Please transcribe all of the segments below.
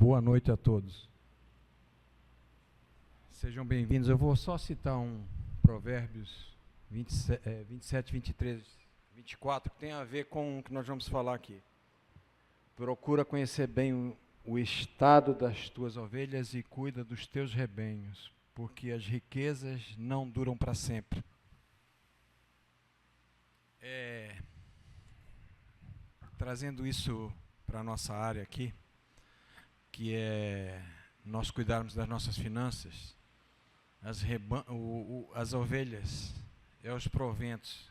Boa noite a todos. Sejam bem-vindos. Eu vou só citar um Provérbios 27, 23, 24, que tem a ver com o que nós vamos falar aqui. Procura conhecer bem o estado das tuas ovelhas e cuida dos teus rebanhos, porque as riquezas não duram para sempre. Trazendo isso para a nossa área aqui, que é nós cuidarmos das nossas finanças, as ovelhas, os proventos,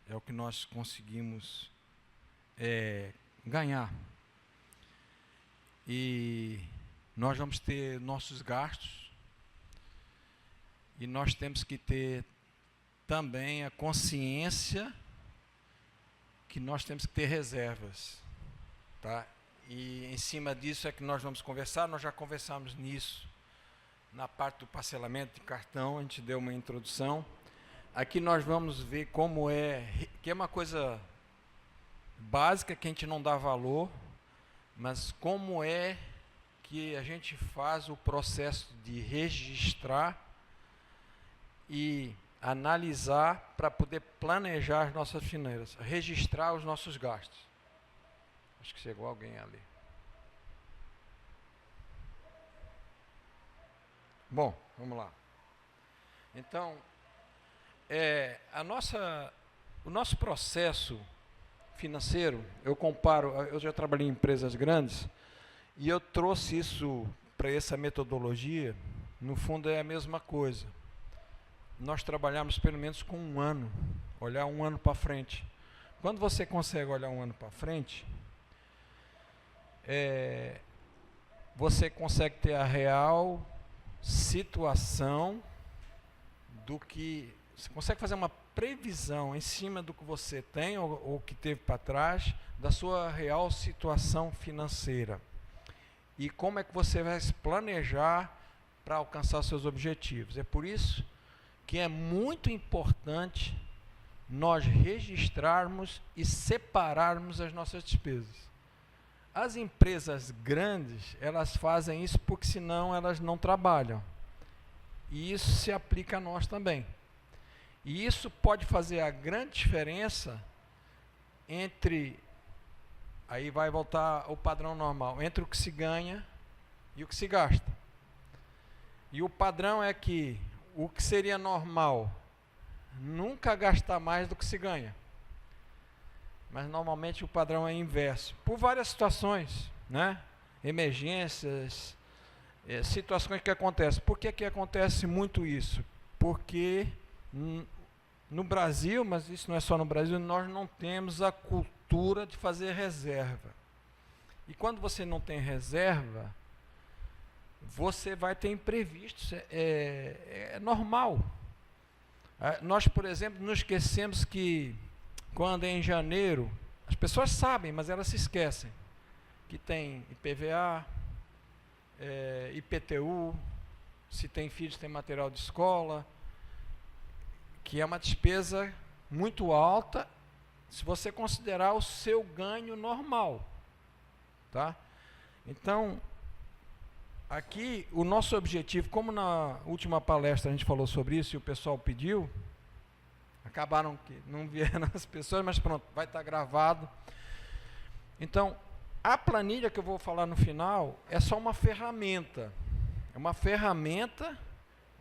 é o que nós conseguimos ganhar. E nós vamos ter nossos gastos, e nós temos que ter também a consciência que nós temos que ter reservas, tá? E em cima disso é que nós vamos conversar. Nós já conversamos nisso na parte do parcelamento de cartão, a gente deu uma introdução. Aqui nós vamos ver como que é uma coisa básica que a gente não dá valor, mas como é que a gente faz o processo de registrar e analisar para poder planejar as nossas finanças, registrar os nossos gastos. Acho que chegou alguém ali. Bom, vamos lá. Então, o nosso processo financeiro, eu já trabalhei em empresas grandes, e eu trouxe isso para essa metodologia. No fundo é a mesma coisa. Nós trabalhamos pelo menos com um ano, olhar um ano para frente. Quando você consegue olhar um ano para frente, você consegue ter a real situação do que... Você consegue fazer uma previsão em cima do que você tem ou que teve para trás, da sua real situação financeira. E como é que você vai se planejar para alcançar seus objetivos. É por isso que é muito importante nós registrarmos e separarmos as nossas despesas. As empresas grandes, elas fazem isso porque senão elas não trabalham. E isso se aplica a nós também. E isso pode fazer a grande diferença entre, aí vai voltar o padrão normal, entre o que se ganha e o que se gasta. E o padrão é que o que seria normal, nunca gastar mais do que se ganha. Mas normalmente o padrão é inverso, por várias situações, né? Emergências, situações que acontecem. Por que acontece muito isso? Porque no Brasil, mas isso não é só no Brasil, nós não temos a cultura de fazer reserva. E quando você não tem reserva, você vai ter imprevistos, é normal. Nós, por exemplo, nos esquecemos que quando é em janeiro, as pessoas sabem, mas elas se esquecem, que tem IPVA, IPTU, se tem filhos tem material de escola, que é uma despesa muito alta, se você considerar o seu ganho normal, tá? Então, aqui o nosso objetivo, como na última palestra a gente falou sobre isso e o pessoal pediu, acabaram que não vieram as pessoas, mas pronto, vai estar gravado. Então, a planilha que eu vou falar no final é só uma ferramenta. É uma ferramenta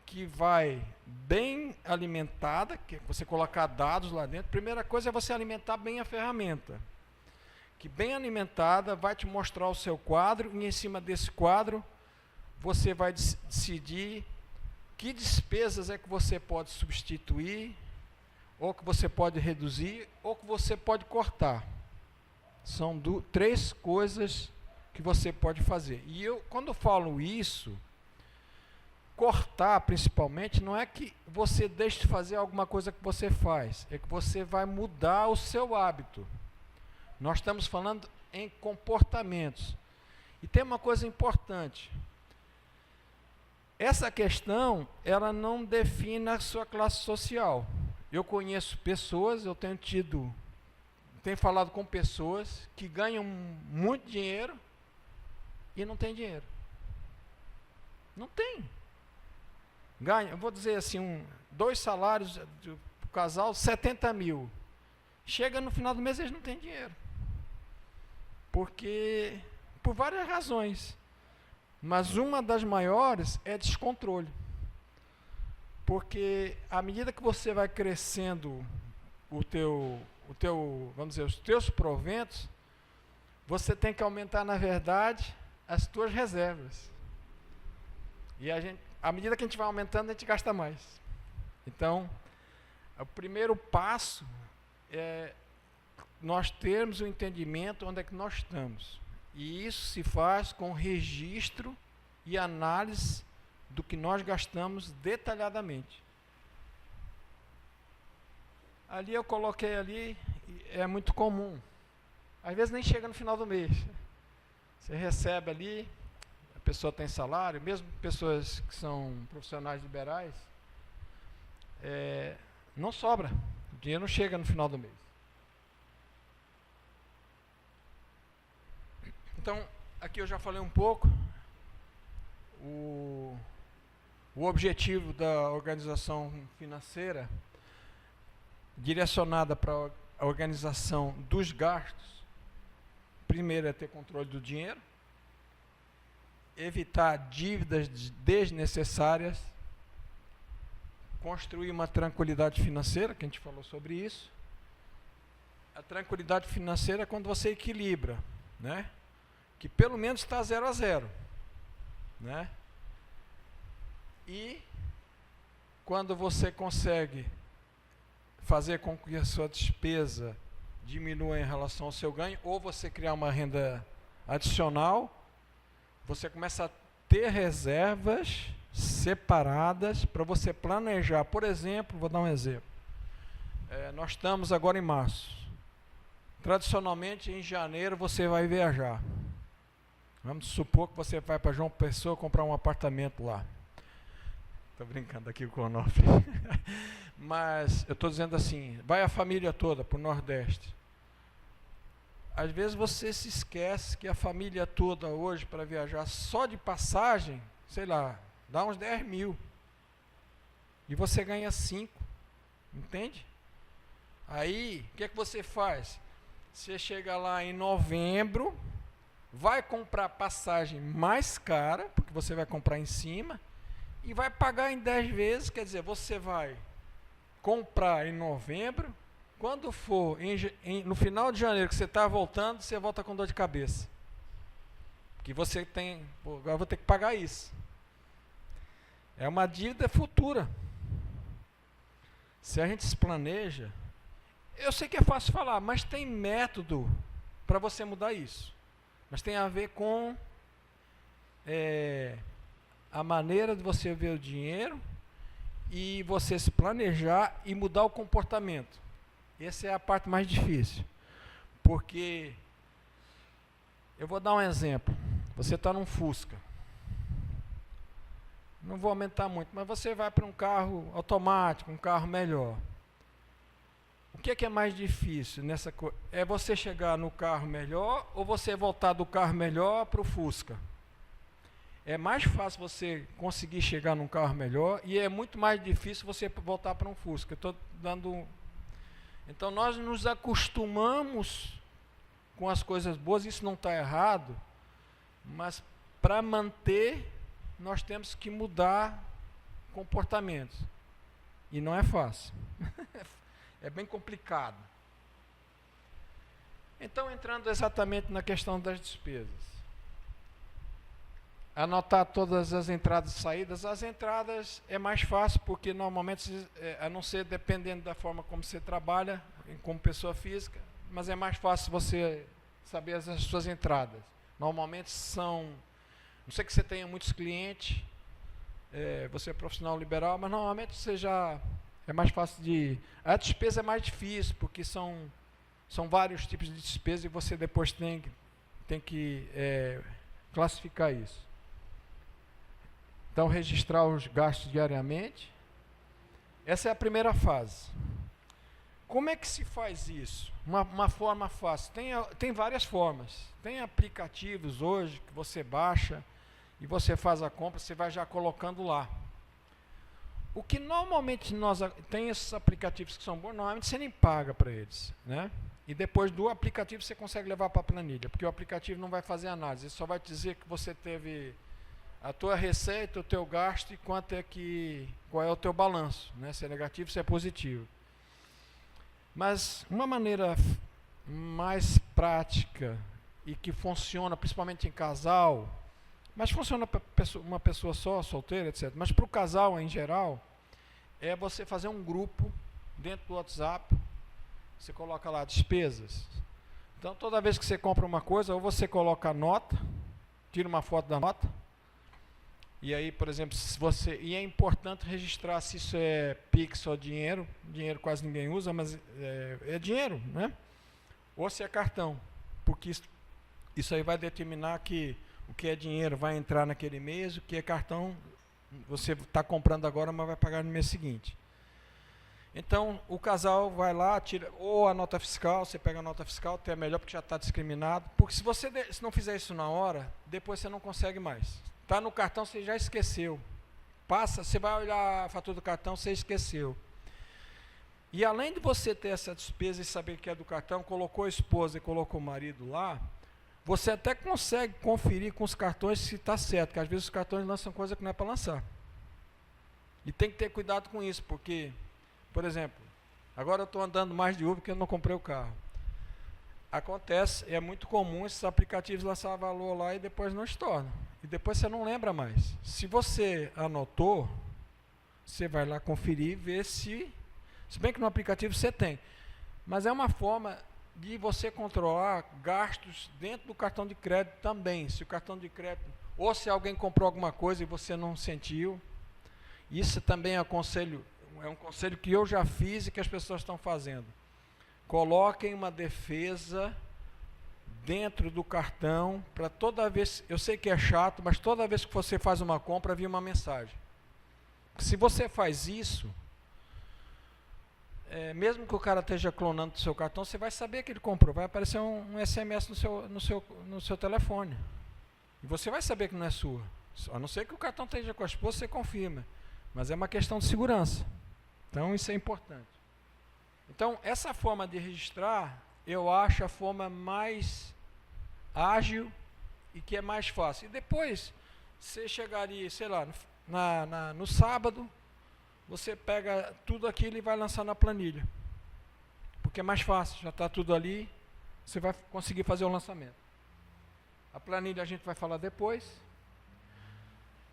que vai bem alimentada, que você colocar dados lá dentro. Primeira coisa é você alimentar bem a ferramenta. Que bem alimentada vai te mostrar o seu quadro, e em cima desse quadro você vai decidir que despesas é que você pode substituir, ou que você pode reduzir, ou que você pode cortar. São três coisas que você pode fazer. E quando eu falo isso, cortar principalmente, não é que você deixe de fazer alguma coisa que você faz, é que você vai mudar o seu hábito. Nós estamos falando em comportamentos. E tem uma coisa importante. Essa questão, ela não define a sua classe social. Eu conheço pessoas, eu tenho falado com pessoas que ganham muito dinheiro e não tem dinheiro. Não tem. Ganha, eu vou dizer assim, 2 salários do casal, 70 mil. Chega no final do mês, eles não têm dinheiro. Porque, por várias razões. Mas uma das maiores é descontrole. Porque à medida que você vai crescendo vamos dizer, os teus proventos, você tem que aumentar, na verdade, as tuas reservas. E à medida que a gente vai aumentando, a gente gasta mais. Então, o primeiro passo é nós termos o entendimento onde é que nós estamos. E isso se faz com registro e análise do que nós gastamos detalhadamente. Ali eu coloquei ali, é muito comum. Às vezes nem chega no final do mês. Você recebe ali, a pessoa tem salário, mesmo pessoas que são profissionais liberais, não sobra. O dinheiro não chega no final do mês. Então, aqui eu já falei um pouco. O objetivo da organização financeira, direcionada para a organização dos gastos, primeiro é ter controle do dinheiro, evitar dívidas desnecessárias, construir uma tranquilidade financeira, que a gente falou sobre isso. A tranquilidade financeira é quando você equilibra, né? Que pelo menos está 0 a 0, né? E quando você consegue fazer com que a sua despesa diminua em relação ao seu ganho, ou você criar uma renda adicional, você começa a ter reservas separadas para você planejar. Por exemplo, vou dar um exemplo. Nós estamos agora em março. Tradicionalmente, em janeiro, você vai viajar. Vamos supor que você vai para João Pessoa comprar um apartamento lá. Estou brincando aqui com o Onofre. Mas eu estou dizendo assim, vai a família toda para o Nordeste. Às vezes você se esquece que a família toda hoje, para viajar só de passagem, sei lá, dá uns 10 mil. E você ganha 5. Entende? Aí, o que é que você faz? Você chega lá em novembro, vai comprar passagem mais cara, porque você vai comprar em cima, e vai pagar em 10 vezes, quer dizer, você vai comprar em novembro, quando for no final de janeiro que você está voltando, você volta com dor de cabeça. Porque você tem, agora eu vou ter que pagar isso. É uma dívida futura. Se a gente se planeja, eu sei que é fácil falar, mas tem método para você mudar isso. Mas tem a ver com a maneira de você ver o dinheiro e você se planejar e mudar o comportamento. Essa é a parte mais difícil. Porque, eu vou dar um exemplo. Você está num Fusca. Não vou aumentar muito, mas você vai para um carro automático, um carro melhor. O que é mais difícil nessa coisa? É você chegar no carro melhor ou você voltar do carro melhor para o Fusca? É mais fácil você conseguir chegar num carro melhor e é muito mais difícil você voltar para um Fusca. Então nós nos acostumamos com as coisas boas, isso não está errado, mas para manter nós temos que mudar comportamentos. E não é fácil. É bem complicado. Então, entrando exatamente na questão das despesas. Anotar todas as entradas e saídas. As entradas é mais fácil, porque normalmente, a não ser dependendo da forma como você trabalha, como pessoa física, mas é mais fácil você saber as suas entradas. Normalmente são, não sei que você tenha muitos clientes, você é profissional liberal, mas normalmente você já... É mais fácil de... A despesa é mais difícil, porque são vários tipos de despesa e você depois tem que classificar isso. Então, registrar os gastos diariamente. Essa é a primeira fase. Como é que se faz isso? Uma forma fácil. Tem várias formas. Tem aplicativos hoje que você baixa e você faz a compra, você vai já colocando lá. O que normalmente tem esses aplicativos que são bons, normalmente você nem paga para eles, né? E depois do aplicativo você consegue levar para a planilha, porque o aplicativo não vai fazer análise, ele só vai te dizer que você teve a tua receita, o teu gasto e qual é o teu balanço, né? Se é negativo, se é positivo. Mas uma maneira mais prática e que funciona principalmente em casal, mas funciona para uma pessoa só, solteira, etc. Mas para o casal em geral, é você fazer um grupo dentro do WhatsApp, você coloca lá despesas. Então toda vez que você compra uma coisa, ou você coloca a nota, tira uma foto da nota, e aí, por exemplo, e é importante registrar se isso é Pix ou dinheiro quase ninguém usa, mas é dinheiro, né? Ou se é cartão, porque isso aí vai determinar que o que é dinheiro vai entrar naquele mês, o que é cartão, você está comprando agora, mas vai pagar no mês seguinte. Então, o casal vai lá, tira ou a nota fiscal, você pega a nota fiscal, até é melhor porque já está discriminado, porque se não fizer isso na hora, depois você não consegue mais. Está no cartão, você já esqueceu. Passa, você vai olhar a fatura do cartão, você esqueceu. E além de você ter essa despesa e saber que é do cartão, colocou a esposa e colocou o marido lá, você até consegue conferir com os cartões se está certo, porque às vezes os cartões lançam coisa que não é para lançar. E tem que ter cuidado com isso, porque, por exemplo, agora eu estou andando mais de Uber porque eu não comprei o carro. Acontece, é muito comum esses aplicativos lançar valor lá e depois não estornam. E depois você não lembra mais. Se você anotou, você vai lá conferir e ver se bem que no aplicativo você tem. Mas é uma forma de você controlar gastos dentro do cartão de crédito também. Se o cartão de crédito, ou se alguém comprou alguma coisa e você não sentiu, isso também é um conselho que eu já fiz e que as pessoas estão fazendo. Coloquem uma defesa dentro do cartão para toda vez, eu sei que é chato, mas toda vez que você faz uma compra, vir uma mensagem. Se você faz isso, mesmo que o cara esteja clonando o seu cartão, você vai saber que ele comprou, vai aparecer um SMS no seu telefone. E você vai saber que não é sua. A não ser que o cartão esteja com a esposa, você confirma. Mas é uma questão de segurança. Então isso é importante. Então essa forma de registrar, eu acho a forma mais ágil e que é mais fácil. E depois, você chegaria, sei lá, no sábado, você pega tudo aquilo e vai lançar na planilha. Porque é mais fácil, já está tudo ali, você vai conseguir fazer o lançamento. A planilha a gente vai falar depois.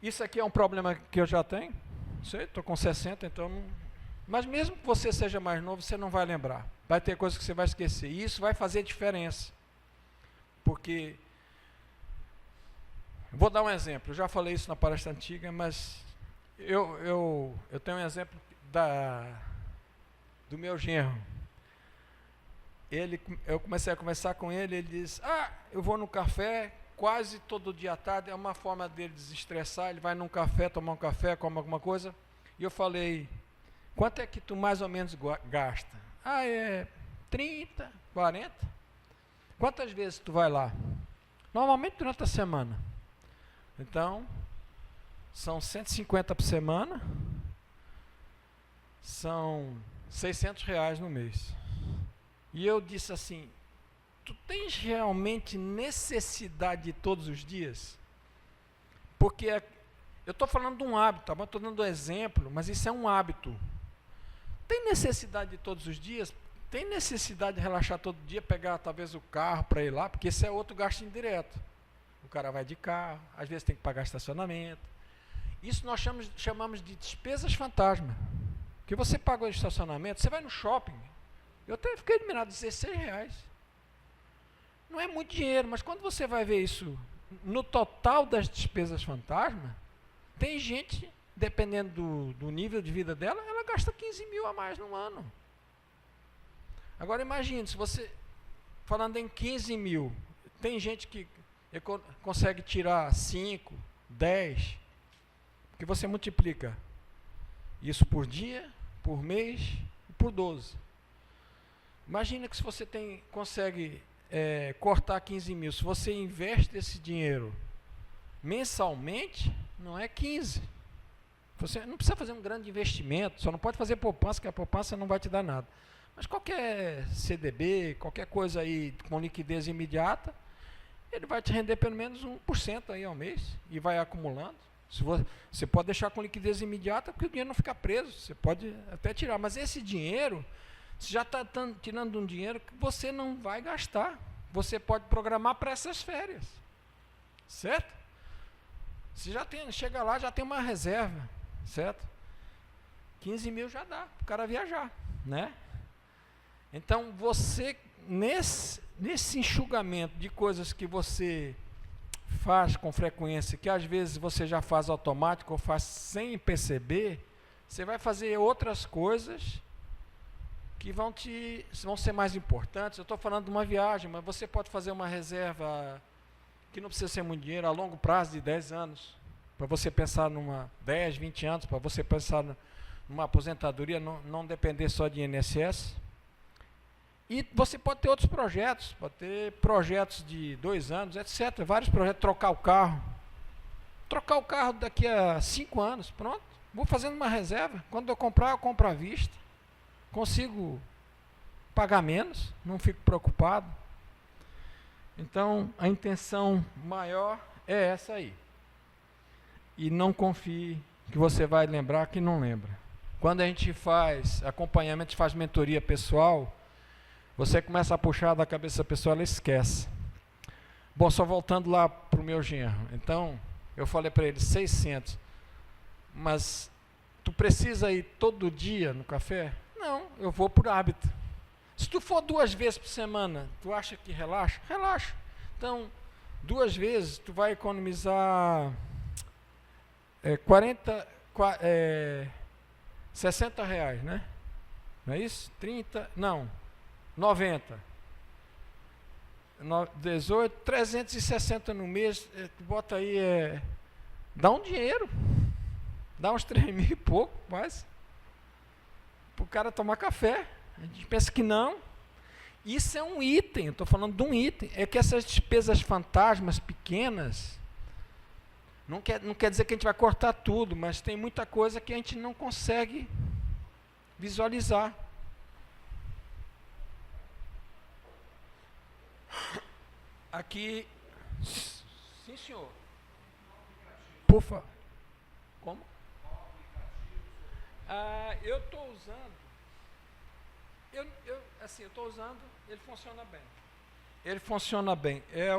Isso aqui é um problema que eu já tenho. Sei, estou com 60, então não... Mas mesmo que você seja mais novo, você não vai lembrar. Vai ter coisas que você vai esquecer. E isso vai fazer diferença. Porque... Vou dar um exemplo. Eu já falei isso na palestra antiga, mas... Eu tenho um exemplo do meu genro. Eu comecei a conversar com ele, ele disse, eu vou no café quase todo dia à tarde, é uma forma dele desestressar, ele vai num café, tomar um café, come alguma coisa, e eu falei, quanto é que tu mais ou menos gasta? É 30, 40. Quantas vezes tu vai lá? Normalmente durante a semana. Então... São 150 por semana, são R$600 no mês. E eu disse assim, tu tens realmente necessidade de todos os dias? Porque eu estou falando de um hábito, tá? Estou dando um exemplo, mas isso é um hábito. Tem necessidade de todos os dias? Tem necessidade de relaxar todo dia, pegar talvez o carro para ir lá? Porque esse é outro gasto indireto. O cara vai de carro, às vezes tem que pagar estacionamento. Isso nós chamamos de despesas fantasma. Que você paga o estacionamento, você vai no shopping, eu até fiquei admirado, R$16. Não é muito dinheiro, mas quando você vai ver isso no total das despesas fantasma, tem gente, dependendo do nível de vida dela, ela gasta 15 mil a mais no ano. Agora imagine, se você, falando em 15 mil, tem gente que consegue tirar 5, 10, que você multiplica isso por dia, por mês e por 12. Imagina que se você consegue cortar 15 mil, se você investe esse dinheiro mensalmente, não é 15. Você não precisa fazer um grande investimento, só não pode fazer poupança, que a poupança não vai te dar nada. Mas qualquer CDB, qualquer coisa aí com liquidez imediata, ele vai te render pelo menos 1% aí ao mês e vai acumulando. Você pode deixar com liquidez imediata porque o dinheiro não fica preso, você pode até tirar, mas esse dinheiro, você já está tirando um dinheiro que você não vai gastar. Você pode programar para essas férias, certo? Você já chega lá, já tem uma reserva, certo? 15 mil já dá para o cara viajar, né? Então, você, nesse enxugamento de coisas que você faz com frequência, que às vezes você já faz automático ou faz sem perceber, você vai fazer outras coisas que vão ser mais importantes. Eu estou falando de uma viagem, mas você pode fazer uma reserva que não precisa ser muito dinheiro, a longo prazo de 10 anos, para você pensar numa 10, 20 anos, para você pensar numa aposentadoria, não depender só de INSS. E você pode ter outros projetos, pode ter projetos de 2 anos, etc. Vários projetos, trocar o carro. Trocar o carro daqui a 5 anos, pronto. Vou fazendo uma reserva. Quando eu compro à vista. Consigo pagar menos, não fico preocupado. Então, a intenção maior é essa aí. E não confie que você vai lembrar que não lembra. Quando a gente faz acompanhamento, a gente faz mentoria pessoal, você começa a puxar da cabeça da pessoa, ela esquece. Bom, só voltando lá para o meu genro. Então, eu falei para ele, 600. Mas, tu precisa ir todo dia no café? Não, eu vou por hábito. Se tu for 2 vezes por semana, tu acha que relaxa? Relaxa. Então, 2 vezes, tu vai economizar 60 reais, né? Não é isso? 30, não, 90. 18, 360 no mês, tu bota aí, dá um dinheiro. Dá uns 3 mil e pouco, quase. Para o cara tomar café. A gente pensa que não. Isso é um item, eu estou falando de um item. É que essas despesas fantasmas pequenas, não quer dizer que a gente vai cortar tudo, mas tem muita coisa que a gente não consegue visualizar. Aqui, sim senhor. Por favor. Como? Eu estou usando, eu estou usando, ele funciona bem. Ele funciona bem. Esse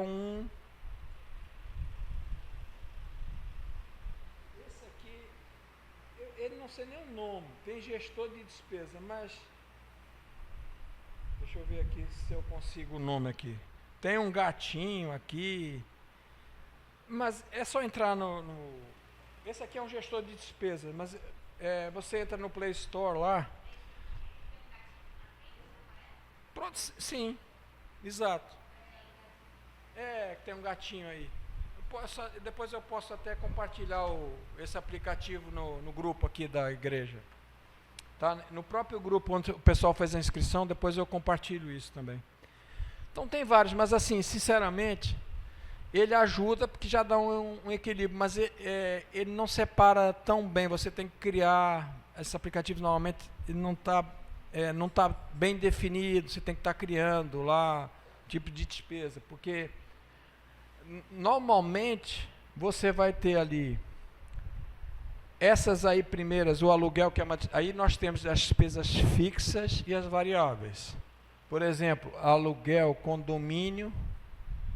aqui, ele não sei nem o nome, tem gestor de despesa, mas deixa eu ver aqui se eu consigo o nome aqui. Tem um gatinho aqui, mas é só entrar esse aqui é um gestor de despesa, mas você entra no Play Store lá. Pronto, sim, exato. Tem um gatinho aí. Depois eu posso até compartilhar esse aplicativo no grupo aqui da igreja. Tá? No próprio grupo onde o pessoal fez a inscrição, depois eu compartilho isso também. Então tem vários, mas assim, sinceramente, ele ajuda porque já dá um equilíbrio, mas ele não separa tão bem. Você tem que criar, esse aplicativo normalmente ele não está bem definido, você tem que estar criando lá tipo de despesa, porque normalmente você vai ter ali essas aí primeiras, o aluguel, aí nós temos as despesas fixas e as variáveis. Por exemplo, aluguel, condomínio,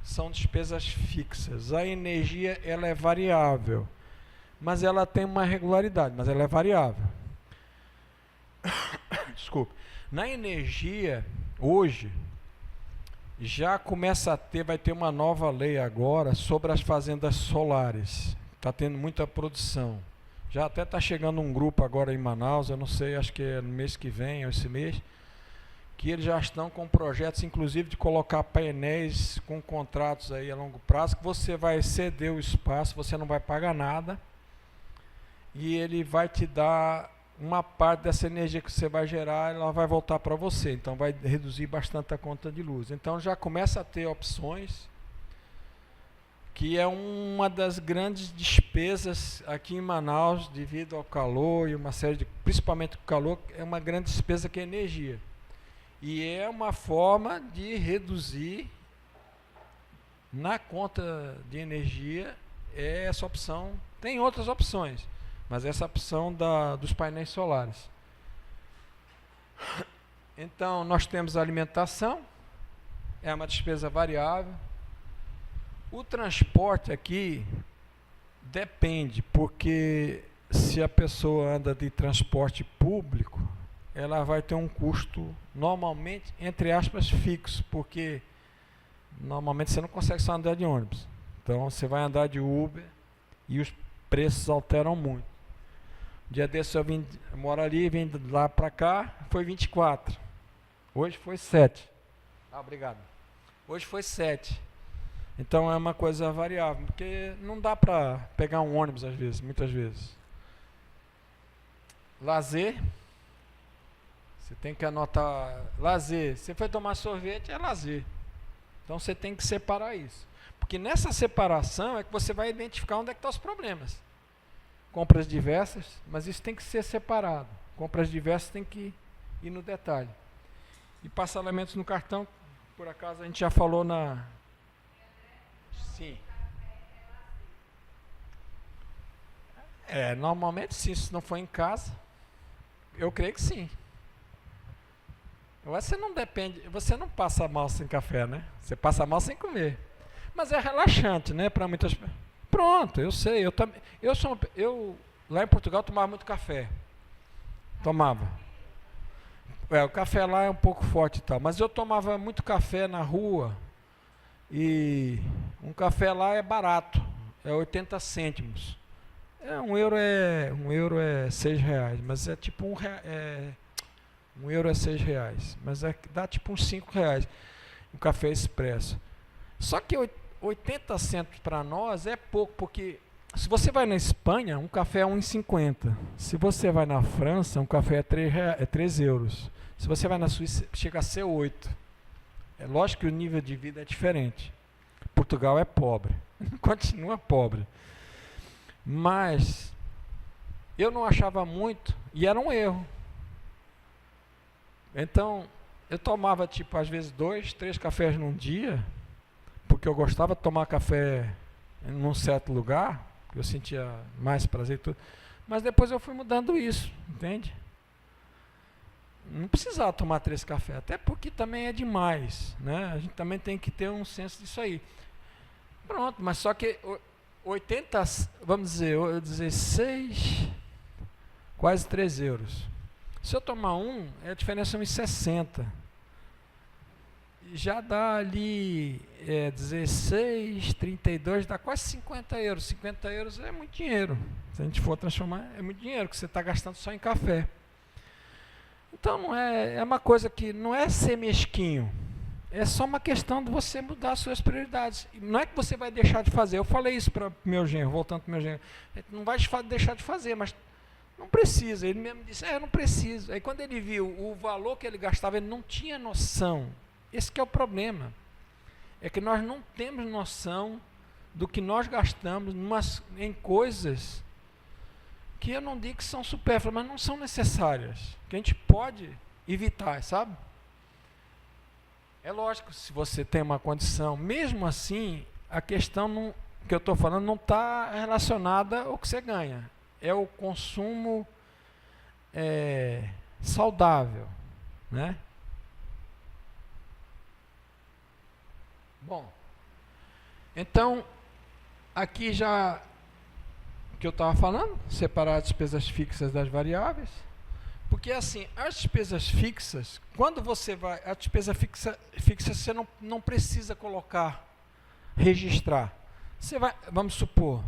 são despesas fixas. A energia, ela é variável, mas ela tem uma regularidade, mas ela é variável. Desculpe. Na energia, hoje, já começa vai ter uma nova lei agora sobre as fazendas solares. Está tendo muita produção. Já até está chegando um grupo agora em Manaus, eu não sei, acho que é no mês que vem ou esse mês, que eles já estão com projetos, inclusive, de colocar painéis com contratos aí a longo prazo, que você vai ceder o espaço, você não vai pagar nada, e ele vai te dar uma parte dessa energia que você vai gerar, ela vai voltar para você. Então vai reduzir bastante a conta de luz. Então já começa a ter opções, que é uma das grandes despesas aqui em Manaus, devido ao calor e uma série de, principalmente o calor, é uma grande despesa que é energia. E é uma forma de reduzir na conta de energia, é essa opção. Tem outras opções, mas essa opção dos painéis solares. Então, nós temos a alimentação, é uma despesa variável. O transporte aqui depende, porque se a pessoa anda de transporte público, ela vai ter um custo, normalmente, entre aspas, fixo, porque normalmente você não consegue só andar de ônibus. Então você vai andar de Uber e os preços alteram muito. Um dia desse eu moro ali, vim lá para cá, foi 24. Hoje foi 7. Obrigado. Hoje foi 7. Então é uma coisa variável, porque não dá para pegar um ônibus às vezes, muitas vezes. Lazer. Você tem que anotar lazer. Você foi tomar sorvete, é lazer. Então você tem que separar isso. Porque nessa separação é que você vai identificar onde é que estão os problemas. Compras diversas, mas isso tem que ser separado. Compras diversas tem que ir no detalhe. E parcelamentos no cartão, por acaso a gente já falou na... Sim. Normalmente sim, se não for em casa, eu creio que sim. Você não depende, você não passa mal sem café, né? Você passa mal sem comer. Mas é relaxante, né, para muitas pessoas. Pronto, eu sei, eu também, eu lá em Portugal tomava muito café. Tomava. O café lá é um pouco forte e tal, mas eu tomava muito café na rua e um café lá é barato, é 80 cêntimos. Um euro é 6 reais, mas é tipo um euro é 6 reais, mas dá tipo uns 5 reais um café expresso. Só que 80 centos para nós é pouco, porque se você vai na Espanha, um café é 1,50. Se você vai na França, um café é 3 euros. Se você vai na Suíça, chega a ser 8. É lógico que o nível de vida é diferente. Portugal é pobre, continua pobre. Mas eu não achava muito, e era um erro. Então, eu tomava, tipo, às vezes 2, 3 cafés num dia, porque eu gostava de tomar café num certo lugar, eu sentia mais prazer e tudo. Mas depois eu fui mudando isso, entende? Não precisava tomar 3 cafés, até porque também é demais, né? A gente também tem que ter um senso disso aí. Pronto, mas só que 80, vamos dizer, 16, quase 3 euros. Se eu tomar a diferença é 1,60. Já dá ali 16, 32, dá quase 50 euros. 50 euros é muito dinheiro. Se a gente for transformar, é muito dinheiro que você está gastando só em café. Então não é uma coisa que não é ser mesquinho. É só uma questão de você mudar as suas prioridades. Não é que você vai deixar de fazer. Eu falei isso para o meu genro, voltando para o meu genro. Não vai deixar de fazer, mas não precisa. Ele mesmo disse, eu não preciso. Aí quando ele viu o valor que ele gastava, ele não tinha noção. Esse que é o problema. É que nós não temos noção do que nós gastamos em coisas que eu não digo que são supérfluas, mas não são necessárias. Que a gente pode evitar, sabe? É lógico, se você tem uma condição, mesmo assim, a questão que eu estou falando não está relacionada ao que você ganha. É o consumo saudável, né? Bom, então, aqui já que eu estava falando, separar as despesas fixas das variáveis, porque assim, as despesas fixas, quando você vai, a despesa fixa você não precisa colocar, registrar. Você vai, vamos supor,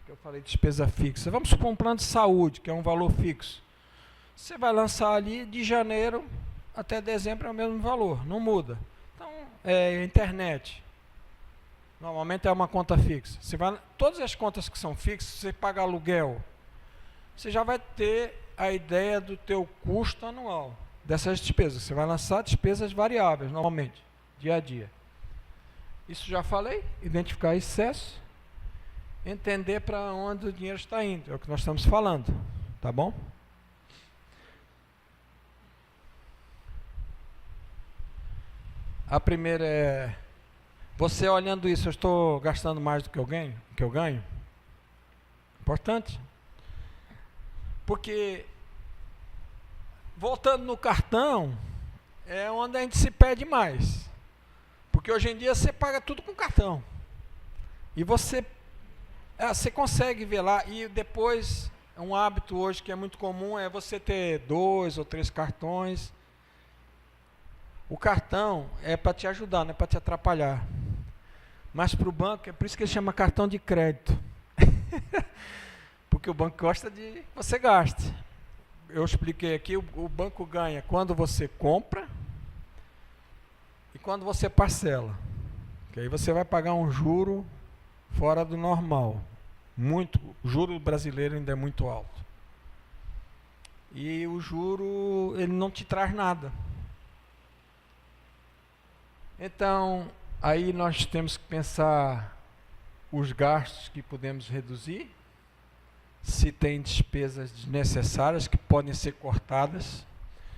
eu falei de despesa fixa, vamos supor um plano de saúde, que é um valor fixo. Você vai lançar ali de janeiro até dezembro é o mesmo valor, não muda. Então, internet, normalmente é uma conta fixa. Todas as contas que são fixas, você paga aluguel, você já vai ter a ideia do teu custo anual dessas despesas. Você vai lançar despesas variáveis, normalmente, dia a dia. Isso já falei, identificar excesso, entender para onde o dinheiro está indo, é o que nós estamos falando, tá bom? A primeira é, você olhando isso, eu estou gastando mais do que eu ganho? Importante. Porque, voltando no cartão, é onde a gente se perde mais. Porque hoje em dia você paga tudo com cartão. E você consegue ver lá, e depois, um hábito hoje que é muito comum é você ter 2 ou 3 cartões. O cartão é para te ajudar, não é para te atrapalhar. Mas para o banco, é por isso que ele chama cartão de crédito. Porque o banco gosta de que você gaste. Eu expliquei aqui, o banco ganha quando você compra e quando você parcela. Que aí você vai pagar um juro fora do normal. O juro brasileiro ainda é muito alto. E o juro, ele não te traz nada. Então, aí nós temos que pensar os gastos que podemos reduzir, se tem despesas desnecessárias que podem ser cortadas.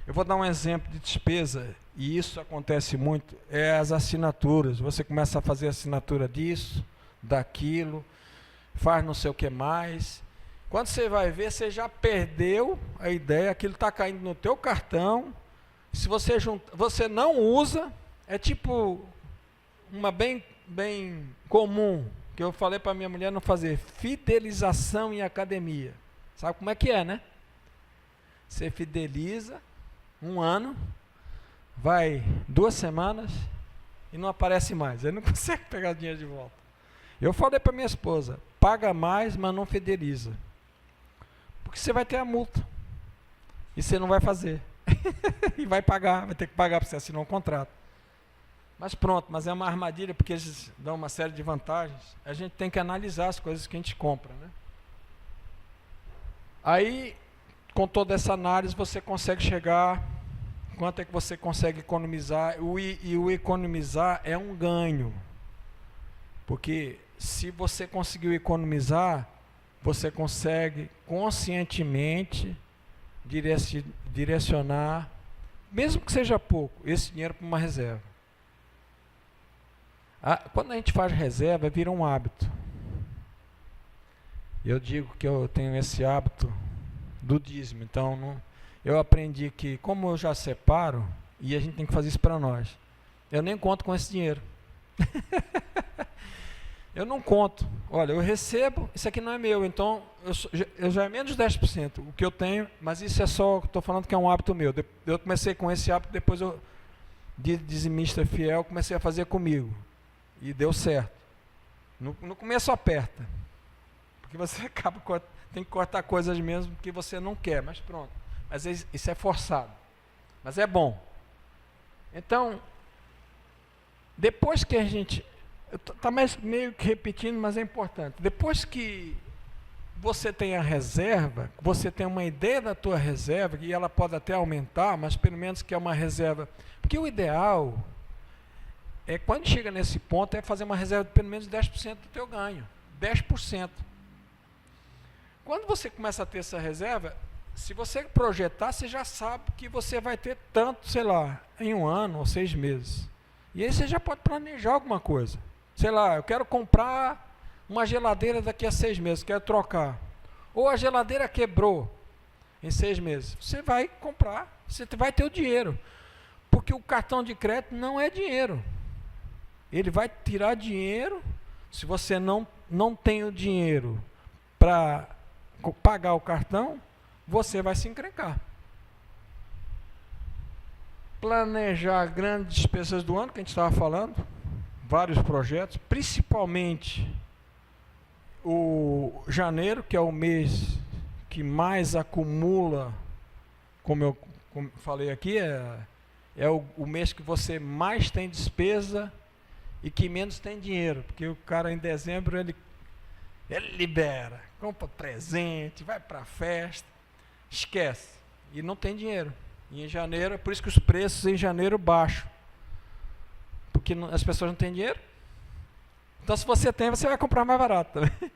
Eu vou dar um exemplo de despesa, e isso acontece muito, é as assinaturas. Você começa a fazer assinatura disso, daquilo, faz não sei o que mais. Quando você vai ver, você já perdeu a ideia, aquilo está caindo no teu cartão. Se você não usa, é tipo uma bem comum, que eu falei para minha mulher não fazer, fidelização em academia. Sabe como é que é, né? Você fideliza 1 ano, vai 2 semanas e não aparece mais. Ele não consegue pegar o dinheiro de volta. Eu falei para minha esposa, paga mais, mas não fideliza. Porque você vai ter a multa. E você não vai fazer. E vai ter que pagar para você assinar um contrato. Mas pronto, mas é uma armadilha, porque eles dão uma série de vantagens. A gente tem que analisar as coisas que a gente compra, né? Aí, com toda essa análise, você consegue chegar, quanto é que você consegue economizar, e o economizar é um ganho. Porque se você conseguiu economizar, você consegue conscientemente direcionar, mesmo que seja pouco, esse dinheiro para uma reserva. Quando a gente faz reserva, vira um hábito. Eu digo que eu tenho esse hábito do dízimo. Então, eu aprendi que, como eu já separo, e a gente tem que fazer isso para nós, eu nem conto com esse dinheiro. Eu não conto. Olha, eu recebo, isso aqui não é meu, então eu já é menos de 10% o que eu tenho, mas isso é só, estou falando que é um hábito meu. Eu comecei com esse hábito, depois eu, de dizimista fiel, comecei a fazer comigo. E deu certo. No começo aperta. Porque você tem que cortar coisas mesmo que você não quer, mas pronto. Mas isso é forçado. Mas é bom. Então, depois que a gente... Está meio que repetindo, mas é importante. Depois que você tem a reserva, você tem uma ideia da tua reserva, e ela pode até aumentar, mas pelo menos que é uma reserva... Porque o ideal... quando chega nesse ponto, é fazer uma reserva de pelo menos 10% do teu ganho. 10%. Quando você começa a ter essa reserva, se você projetar, você já sabe que você vai ter tanto, sei lá, em 1 ano ou 6 meses. E aí você já pode planejar alguma coisa. Sei lá, eu quero comprar uma geladeira daqui a 6 meses, quero trocar. Ou a geladeira quebrou em 6 meses. Você vai comprar, você vai ter o dinheiro. Porque o cartão de crédito não é dinheiro. Ele vai tirar dinheiro. Se você não tem o dinheiro para pagar o cartão, você vai se encrencar. Planejar grandes despesas do ano, que a gente estava falando, vários projetos, principalmente o janeiro, que é o mês que mais acumula, como eu falei aqui, é o mês que você mais tem despesa e que menos tem dinheiro, porque o cara em dezembro Ele libera, compra presente, vai para a festa, esquece. E não tem dinheiro. E em janeiro, é por isso que os preços em janeiro baixam. Porque as pessoas não têm dinheiro. Então se você tem, você vai comprar mais barato também.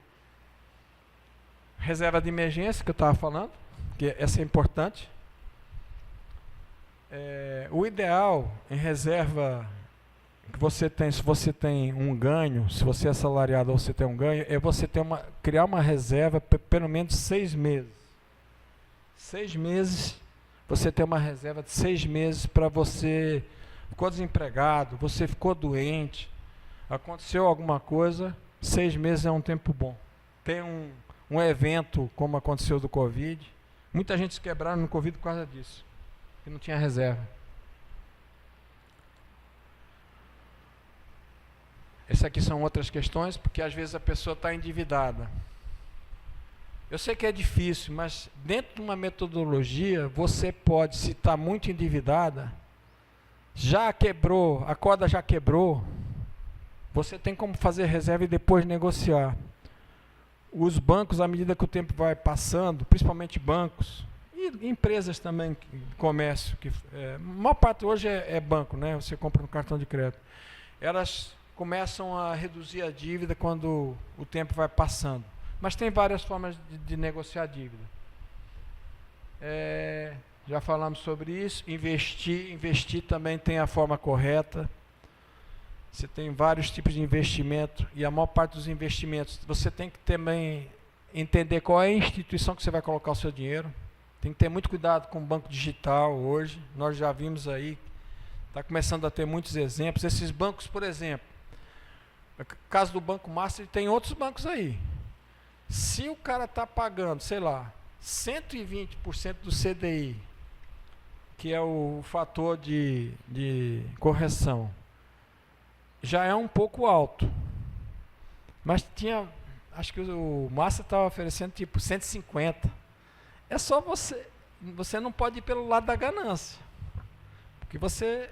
Reserva de emergência, que eu estava falando, que essa é importante. O ideal em reserva que você tem, se você tem um ganho, se você é assalariado ou você tem um ganho, é você criar uma reserva pelo menos 6 meses. 6 meses, você tem uma reserva de 6 meses para você ficou desempregado, você ficou doente, aconteceu alguma coisa, 6 meses é um tempo bom. Tem um evento como aconteceu do Covid, muita gente se quebraram no Covid por causa disso, que não tinha reserva. Essas aqui são outras questões, porque às vezes a pessoa está endividada. Eu sei que é difícil, mas dentro de uma metodologia, você pode, se está muito endividada, já quebrou, a corda já quebrou, você tem como fazer reserva e depois negociar. Os bancos, à medida que o tempo vai passando, principalmente bancos, e empresas também, comércio, a maior parte hoje é banco, né? Você compra no cartão de crédito. Elas começam a reduzir a dívida quando o tempo vai passando. Mas tem várias formas de negociar a dívida. Já falamos sobre isso. Investir também tem a forma correta. Você tem vários tipos de investimento e a maior parte dos investimentos você tem que também entender qual é a instituição que você vai colocar o seu dinheiro. Tem que ter muito cuidado com o banco digital hoje. Nós já vimos aí, está começando a ter muitos exemplos. Esses bancos, por exemplo, no caso do Banco Master, tem outros bancos aí. Se o cara está pagando, sei lá, 120% do CDI, que é o fator de correção, já é um pouco alto. Mas acho que o Master estava oferecendo tipo 150. É só você não pode ir pelo lado da ganância. Porque você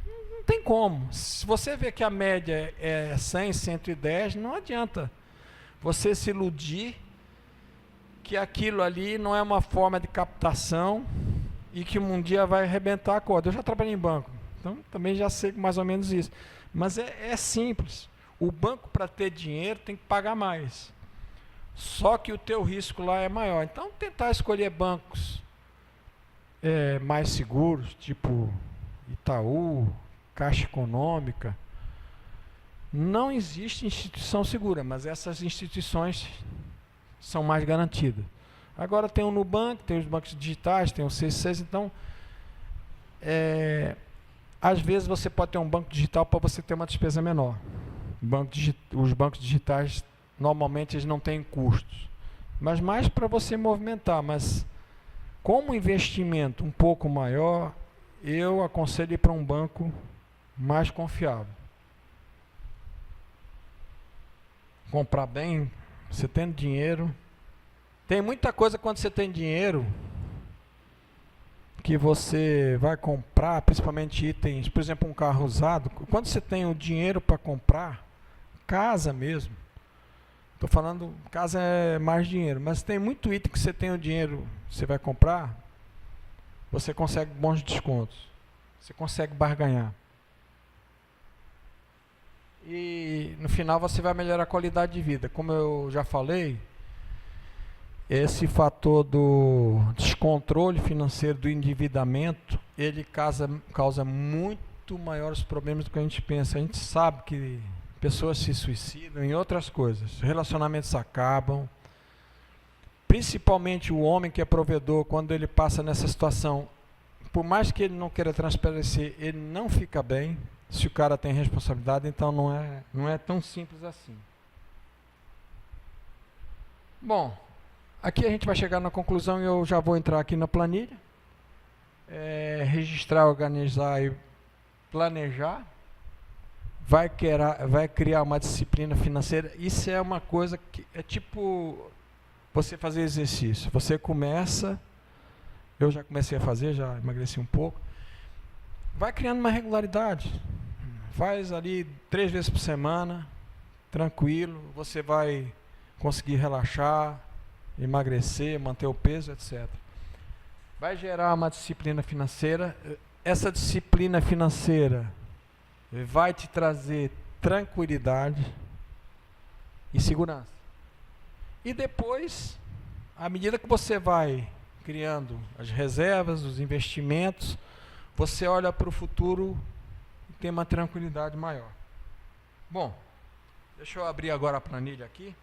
não tem como. Se você vê que a média é 100, 110, não adianta você se iludir que aquilo ali não é uma forma de captação e que um dia vai arrebentar a corda. Eu já trabalhei em banco, então também já sei mais ou menos isso. Mas é simples. O banco, para ter dinheiro, tem que pagar mais. Só que o teu risco lá é maior. Então, tentar escolher bancos mais seguros, tipo Itaú, Caixa Econômica. Não existe instituição segura, mas essas instituições são mais garantidas. Agora tem o Nubank, tem os bancos digitais, tem o C6, então às vezes você pode ter um banco digital para você ter uma despesa menor. Os bancos digitais normalmente eles não têm custos, mas mais para você movimentar. Mas como investimento um pouco maior, eu aconselho ir para um banco mais confiável. Comprar bem, você tendo dinheiro. Tem muita coisa quando você tem dinheiro que você vai comprar, principalmente itens, por exemplo, um carro usado. Quando você tem o dinheiro para comprar, casa mesmo. Estou falando, casa é mais dinheiro, mas tem muito item que você tem o dinheiro, você vai comprar, você consegue bons descontos. Você consegue barganhar. E no final você vai melhorar a qualidade de vida. Como eu já falei, esse fator do descontrole financeiro, do endividamento, ele causa muito maiores problemas do que a gente pensa. A gente sabe que pessoas se suicidam e outras coisas. Relacionamentos acabam. Principalmente o homem que é provedor, quando ele passa nessa situação, por mais que ele não queira transparecer, ele não fica bem. Se o cara tem responsabilidade, então não é tão simples assim. Bom, aqui a gente vai chegar na conclusão e eu já vou entrar aqui na planilha. Registrar, organizar e planejar. Vai criar uma disciplina financeira. Isso é uma coisa que é tipo você fazer exercício. Você começa, eu já comecei a fazer, já emagreci um pouco. Vai criando uma regularidade. Faz ali 3 vezes por semana, tranquilo. Você vai conseguir relaxar, emagrecer, manter o peso, etc. Vai gerar uma disciplina financeira. Essa disciplina financeira vai te trazer tranquilidade e segurança. E depois, à medida que você vai criando as reservas, os investimentos, você olha para o futuro e tem uma tranquilidade maior. Bom, deixa eu abrir agora a planilha aqui.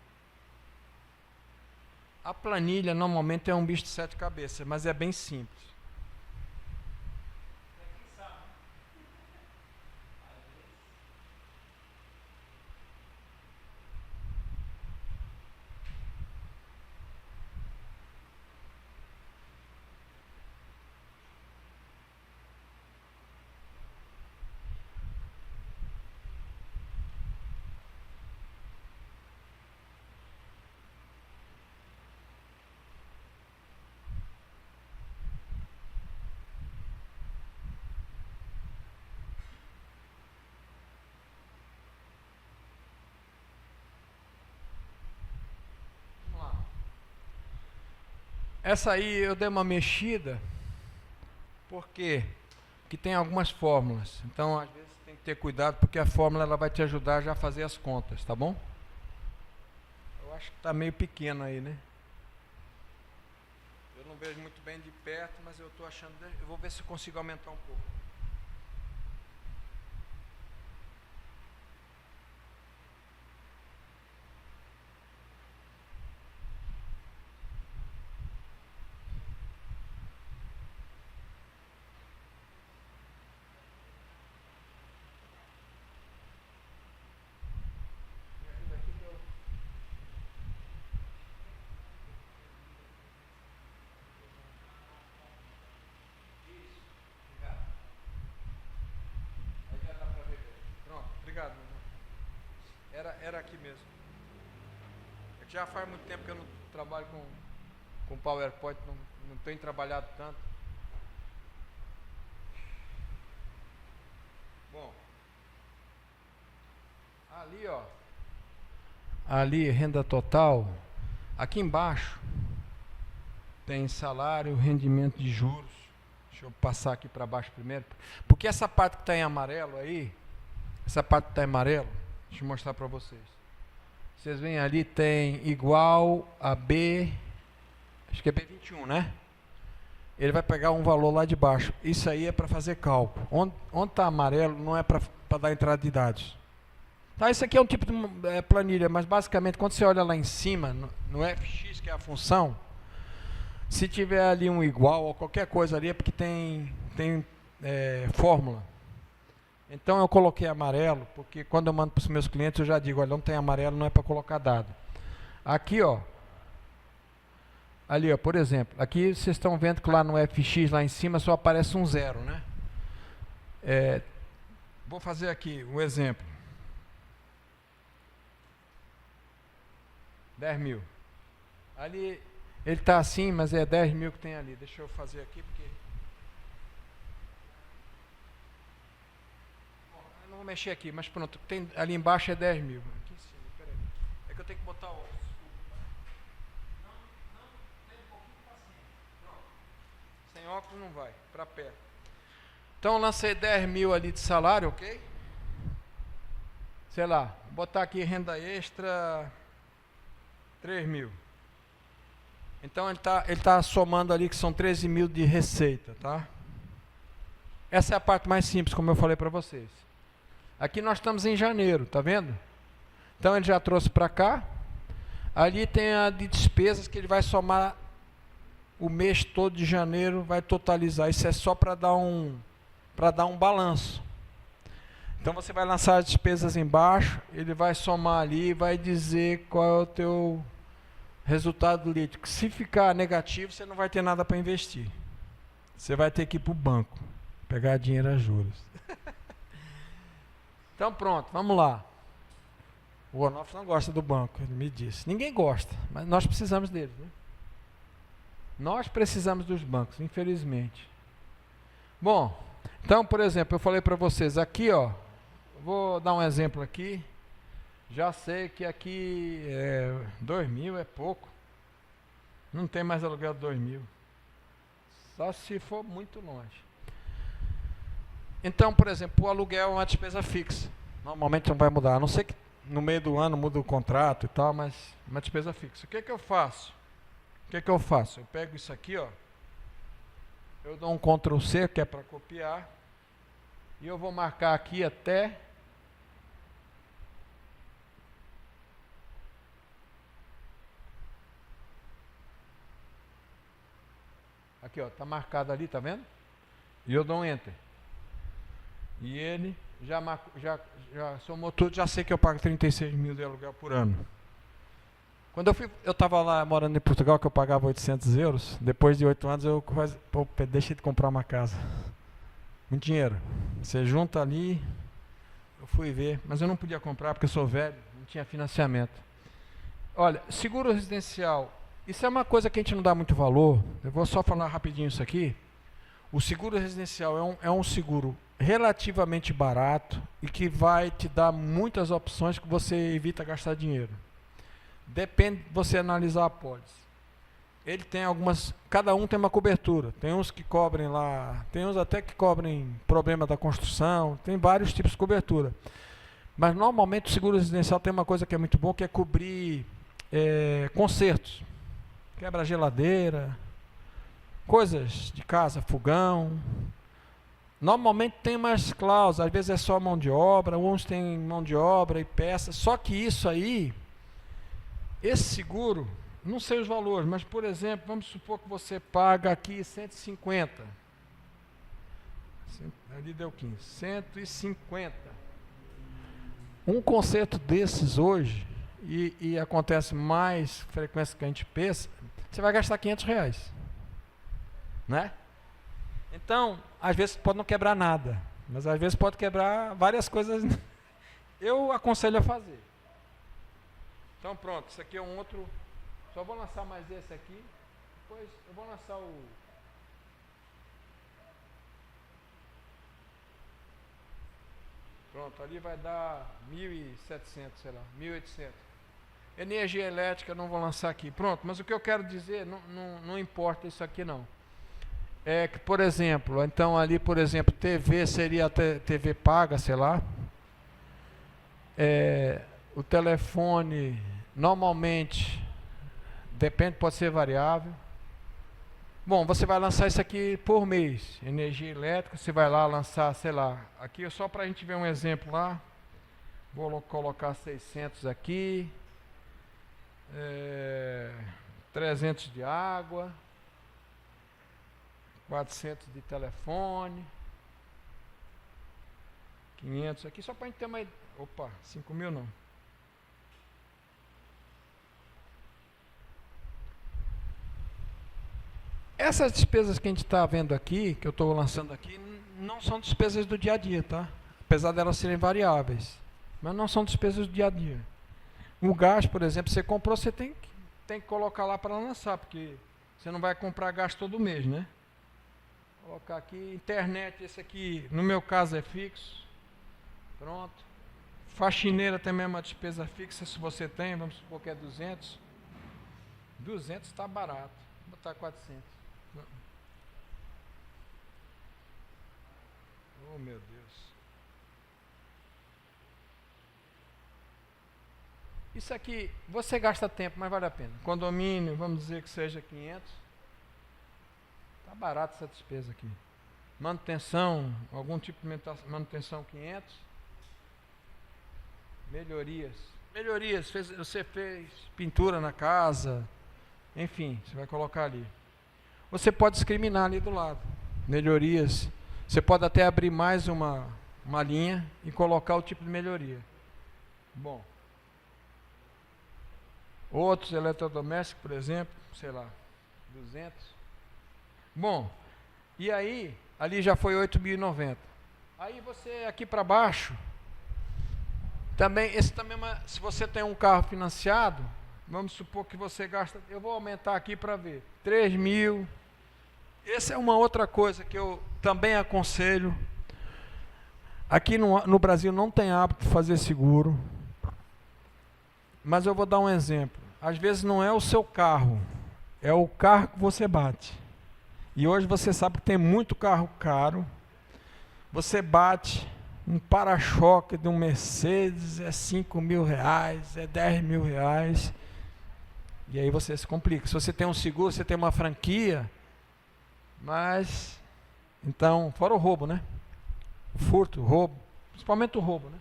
A planilha normalmente é um bicho de 7 cabeças, mas é bem simples. Essa aí eu dei uma mexida, porque tem algumas fórmulas. Então, às vezes, tem que ter cuidado, porque a fórmula ela vai te ajudar já a fazer as contas, tá bom? Eu acho que está meio pequeno aí, né? Eu não vejo muito bem de perto, mas eu estou achando... Eu vou ver se eu consigo aumentar um pouco. Obrigado, meu irmão. Era aqui mesmo. É que já faz muito tempo que eu não trabalho com PowerPoint, não tenho trabalhado tanto. Bom, ali ó, ali renda total, aqui embaixo tem salário, rendimento de juros. Deixa eu passar aqui para baixo primeiro, porque essa parte que está em amarelo aí, essa parte que está em amarelo, deixa eu mostrar para vocês. Vocês veem ali, tem igual a B, acho que é B21, né? Ele vai pegar um valor lá de baixo. Isso aí é para fazer cálculo. Onde está amarelo não é para dar entrada de dados. Tá, isso aqui é um tipo de planilha, mas basicamente quando você olha lá em cima, no FX, que é a função, se tiver ali um igual ou qualquer coisa ali é porque tem fórmula. Então eu coloquei amarelo, porque quando eu mando para os meus clientes eu já digo, olha, não tem amarelo, não é para colocar dado. Aqui ó, ali ó, por exemplo, aqui vocês estão vendo que lá no FX, lá em cima, só aparece um 0, né? Vou fazer aqui um exemplo. 10 mil. Ali, ele está assim, mas é 10 mil que tem ali. Deixa eu fazer aqui, porque... Bom, eu não vou mexer aqui, mas pronto. Tem, ali embaixo é 10 mil. Aqui em cima, peraí. É que eu tenho que botar o... Sem óculos não vai, para perto. Então eu lancei 10 mil ali de salário, ok? Sei lá, vou botar aqui renda extra 3 mil. Então ele tá somando ali que são 13 mil de receita, tá? Essa é a parte mais simples, como eu falei para vocês. Aqui nós estamos em janeiro, tá vendo? Então ele já trouxe para cá. Ali tem a de despesas que ele vai somar o mês todo de janeiro, vai totalizar. Isso é só para dar um balanço. Então você vai lançar as despesas embaixo, ele vai somar ali e vai dizer qual é o teu resultado líquido. Se ficar negativo, você não vai ter nada para investir. Você vai ter que ir para o banco, pegar dinheiro a juros. Então pronto, vamos lá. O Onofre não gosta do banco, ele me disse. Ninguém gosta, mas nós precisamos deles, né? Nós precisamos dos bancos, infelizmente. Bom, então, por exemplo, eu falei para vocês aqui, ó, vou dar um exemplo aqui. Já sei que aqui 2.000 é pouco. Não tem mais aluguel de 2.000. Só se for muito longe. Então, por exemplo, o aluguel é uma despesa fixa. Normalmente não vai mudar. A não ser que no meio do ano muda o contrato e tal, mas é uma despesa fixa. O que que eu faço? Eu pego isso aqui, ó. Eu dou um Ctrl C, que é para copiar. E eu vou marcar aqui até... Aqui, ó, tá marcado ali, tá vendo? E eu dou um Enter. E ele já somou tudo, já sei que eu pago 36 mil de aluguel por ano. Quando eu estava lá morando em Portugal, que eu pagava 800 euros, depois de 8 anos eu quase, deixei de comprar uma casa. Muito dinheiro. Você junta ali, eu fui ver, mas eu não podia comprar porque eu sou velho, não tinha financiamento. Olha, seguro residencial, isso é uma coisa que a gente não dá muito valor, eu vou só falar rapidinho isso aqui. O seguro residencial é um seguro relativamente barato e que vai te dar muitas opções que você evita gastar dinheiro. Depende de você analisar a apólice. Ele tem algumas, cada um tem uma cobertura. Tem uns que cobrem lá, tem uns até que cobrem problema da construção, tem vários tipos de cobertura. Mas normalmente o seguro residencial tem uma coisa que é muito bom, que é cobrir consertos. Quebra geladeira, coisas de casa, fogão. Normalmente tem mais cláusulas, às vezes é só mão de obra, uns tem mão de obra e peças. Só que isso aí, esse seguro, não sei os valores, mas por exemplo, vamos supor que você paga aqui 150. Ali deu 15, 150. Um conserto desses hoje, e acontece mais frequência que a gente pensa, você vai gastar 500 reais. Né? Então, às vezes pode não quebrar nada, mas às vezes pode quebrar várias coisas. Eu aconselho a fazer. Então pronto, isso aqui é um outro. Só vou lançar mais esse aqui. Depois eu vou lançar o... Pronto, ali vai dar 1.700, sei lá, 1.800. Energia elétrica não vou lançar aqui. Pronto, mas o que eu quero dizer, não importa isso aqui não. É que, por exemplo, então ali, por exemplo, TV seria TV paga, sei lá. O telefone, normalmente, depende, pode ser variável. Bom, você vai lançar isso aqui por mês. Energia elétrica, você vai lá lançar, sei lá, aqui só para a gente ver um exemplo lá. Vou colocar 600 aqui. 300 de água. 400 de telefone. 500 aqui, só para a gente ter uma... Opa, 5.000 não. Essas despesas que a gente está vendo aqui, que eu estou lançando aqui, não são despesas do dia a dia, tá? Apesar delas serem variáveis. Mas não são despesas do dia a dia. O gás, por exemplo, você comprou, você tem que colocar lá para lançar, porque você não vai comprar gás todo mês, né? Vou colocar aqui, internet, esse aqui, no meu caso é fixo. Pronto. Faxineira também é uma despesa fixa, se você tem, vamos supor que é 200. 200 está barato. Vou botar 400. Oh, meu Deus. Isso aqui, você gasta tempo, mas vale a pena. Condomínio, vamos dizer que seja 500. Está barato essa despesa aqui. Manutenção, algum tipo de manutenção 500. Melhorias. Melhorias, você fez pintura na casa, enfim, você vai colocar ali. Você pode discriminar ali do lado. Melhorias. Você pode até abrir mais uma linha e colocar o tipo de melhoria. Bom. Outros eletrodomésticos, por exemplo, sei lá, 200. Bom, e aí, ali já foi 8.090. Aí você, aqui para baixo, também, se você tem um carro financiado, vamos supor que você gasta, eu vou aumentar aqui para ver, 3.000. Essa é uma outra coisa que eu também aconselho. Aqui no Brasil não tem hábito de fazer seguro. Mas eu vou dar um exemplo. Às vezes não é o seu carro, é o carro que você bate. E hoje você sabe que tem muito carro caro. Você bate um para-choque de um Mercedes, é 5 mil reais, é 10 mil reais. E aí você se complica. Se você tem um seguro, você tem uma franquia, mas... Então, fora o roubo, né? O furto, o roubo, principalmente o roubo, né?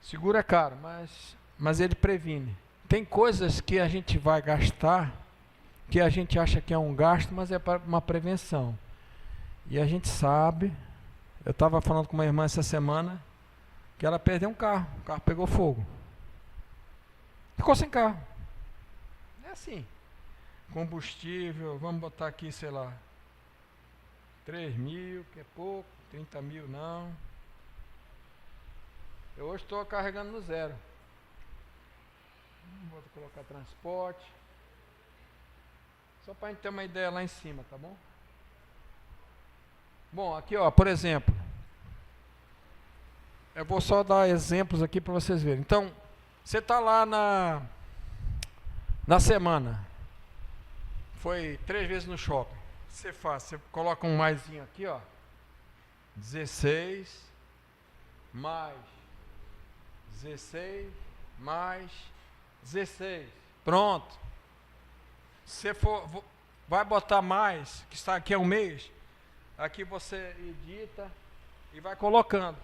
Seguro é caro, mas ele previne. Tem coisas que a gente vai gastar, que a gente acha que é um gasto, mas é para uma prevenção. E a gente sabe, eu estava falando com uma irmã essa semana, que ela perdeu um carro, o carro pegou fogo. Ficou sem carro. É assim. Combustível, vamos botar aqui, sei lá, 3 mil, que é pouco, 30 mil não. Eu hoje estou carregando no zero. Vou colocar transporte. Só para a gente ter uma ideia lá em cima, tá bom? Bom, aqui ó, por exemplo. Eu vou só dar exemplos aqui para vocês verem. Então, você está lá na semana. Foi 3 vezes no shopping. Você faz, você coloca um maisinho aqui, ó. 16 mais 16 mais 16. Pronto. Se for, vai botar mais, que está aqui há um mês. Aqui você edita e vai colocando.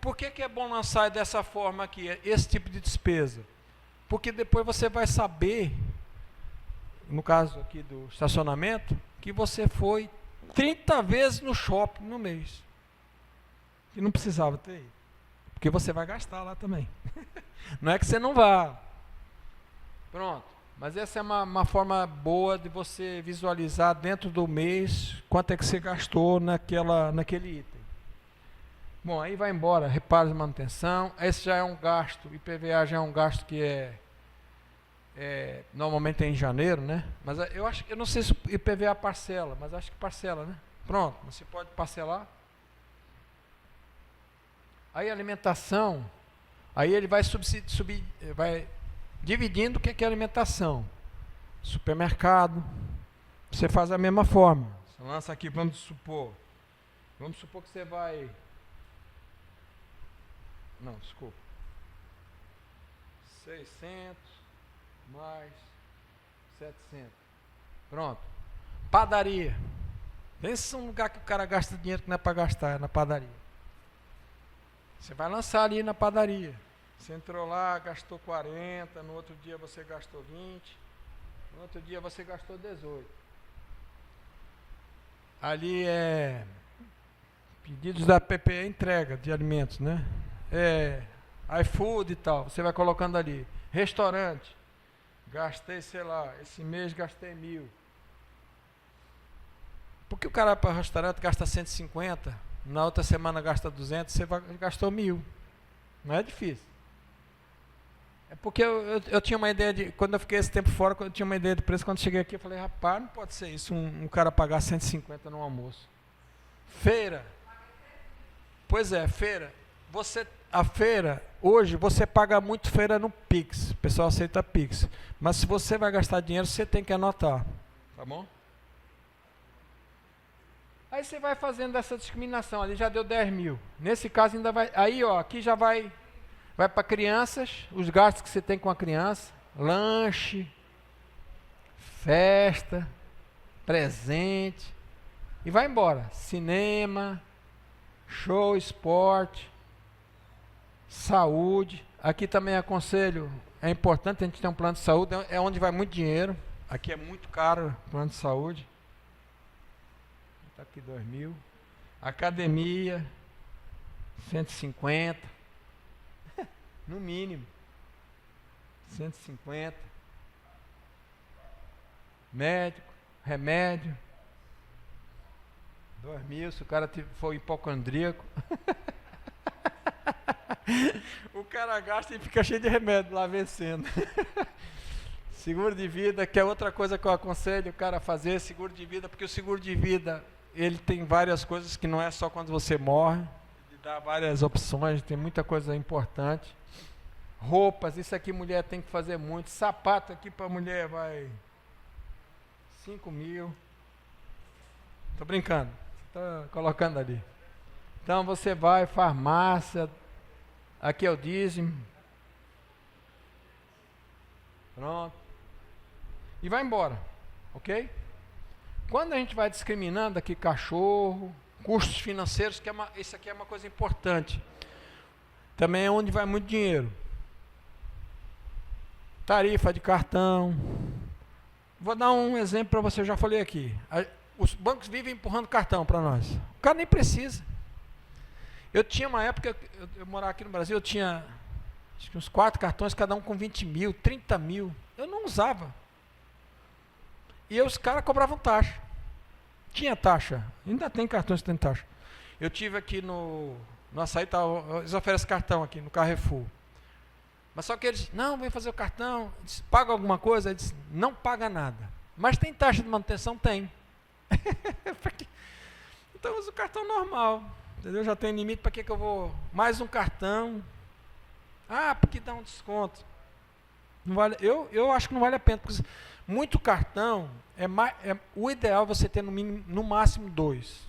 Por que é bom lançar dessa forma aqui, esse tipo de despesa? Porque depois você vai saber, no caso aqui do estacionamento, que você foi 30 vezes no shopping no mês. Que não precisava ter ido. Porque você vai gastar lá também. Não é que você não vá. Pronto. Mas essa é uma forma boa de você visualizar dentro do mês quanto é que você gastou naquele item. Bom, aí vai embora, reparos e manutenção. Esse já é um gasto, IPVA já é um gasto que normalmente é em janeiro, né? Mas eu não sei se IPVA parcela, mas acho que parcela, né? Pronto, você pode parcelar. Aí alimentação, aí ele vai vai dividindo o que é alimentação. Supermercado, você faz a mesma forma. Você lança aqui, vamos supor que você vai... Não, desculpa. 600 mais 700. Pronto. Padaria. Pensa um lugar que o cara gasta dinheiro que não é para gastar, é na padaria. Você vai lançar ali na padaria. Você entrou lá, gastou 40, no outro dia você gastou 20, no outro dia você gastou 18. Ali é pedidos da PPE, entrega de alimentos, né? iFood e tal, você vai colocando ali. Restaurante, gastei, sei lá, esse mês gastei 1.000. Porque o cara para restaurante gasta 150, na outra semana gasta 200, você gastou 1.000. Não é difícil. É porque eu tinha uma ideia de, quando eu fiquei esse tempo fora, eu tinha uma ideia de preço, quando cheguei aqui eu falei, rapaz, não pode ser isso, um cara pagar 150 no almoço. Feira. Pois é, feira. A feira, hoje, você paga muito feira no Pix, o pessoal aceita Pix. Mas se você vai gastar dinheiro, você tem que anotar, tá bom? Aí você vai fazendo essa discriminação, ali já deu 10.000. Nesse caso ainda vai, aí ó, aqui já vai para crianças, os gastos que você tem com a criança, lanche, festa, presente, e vai embora. Cinema, show, esporte, saúde. Aqui também aconselho, é importante a gente ter um plano de saúde, é onde vai muito dinheiro. Aqui é muito caro o plano de saúde. Está aqui 2.000. Academia, 150. No mínimo. 150. Médico, remédio. 2.000, se o cara for hipocondríaco. O cara gasta e fica cheio de remédio lá vencendo. Seguro de vida, que é outra coisa que eu aconselho o cara a fazer, seguro de vida, porque o seguro de vida, ele tem várias coisas que não é só quando você morre, ele dá várias opções, tem muita coisa importante. Roupas, isso aqui mulher tem que fazer muito. Sapato aqui para mulher vai 5 mil. Estou brincando, estou colocando ali. Então você vai, farmácia, aqui é o dízimo. Pronto. E vai embora, ok? Quando a gente vai discriminando aqui cachorro, custos financeiros, isso aqui é uma coisa importante. Também é onde vai muito dinheiro. Tarifa de cartão. Vou dar um exemplo para você, eu já falei aqui. Os bancos vivem empurrando cartão para nós. O cara nem precisa. Eu tinha uma época, eu morava aqui no Brasil, eu tinha acho que uns 4 cartões, cada um com 20 mil, 30 mil. Eu não usava. E os caras cobravam taxa. Tinha taxa. Ainda tem cartões que tem taxa. Eu tive aqui no Açaí, eles oferecem cartão aqui no Carrefour. Mas só que eles, não, vem fazer o cartão, disse, paga alguma coisa? Eles não paga nada. Mas tem taxa de manutenção? Tem. Então eu uso o cartão normal. Entendeu? Já tem limite, para que eu vou? Mais um cartão. Ah, porque dá um desconto. Não vale, eu acho que não vale a pena, porque muito cartão, o ideal é você ter no mínimo, no máximo 2.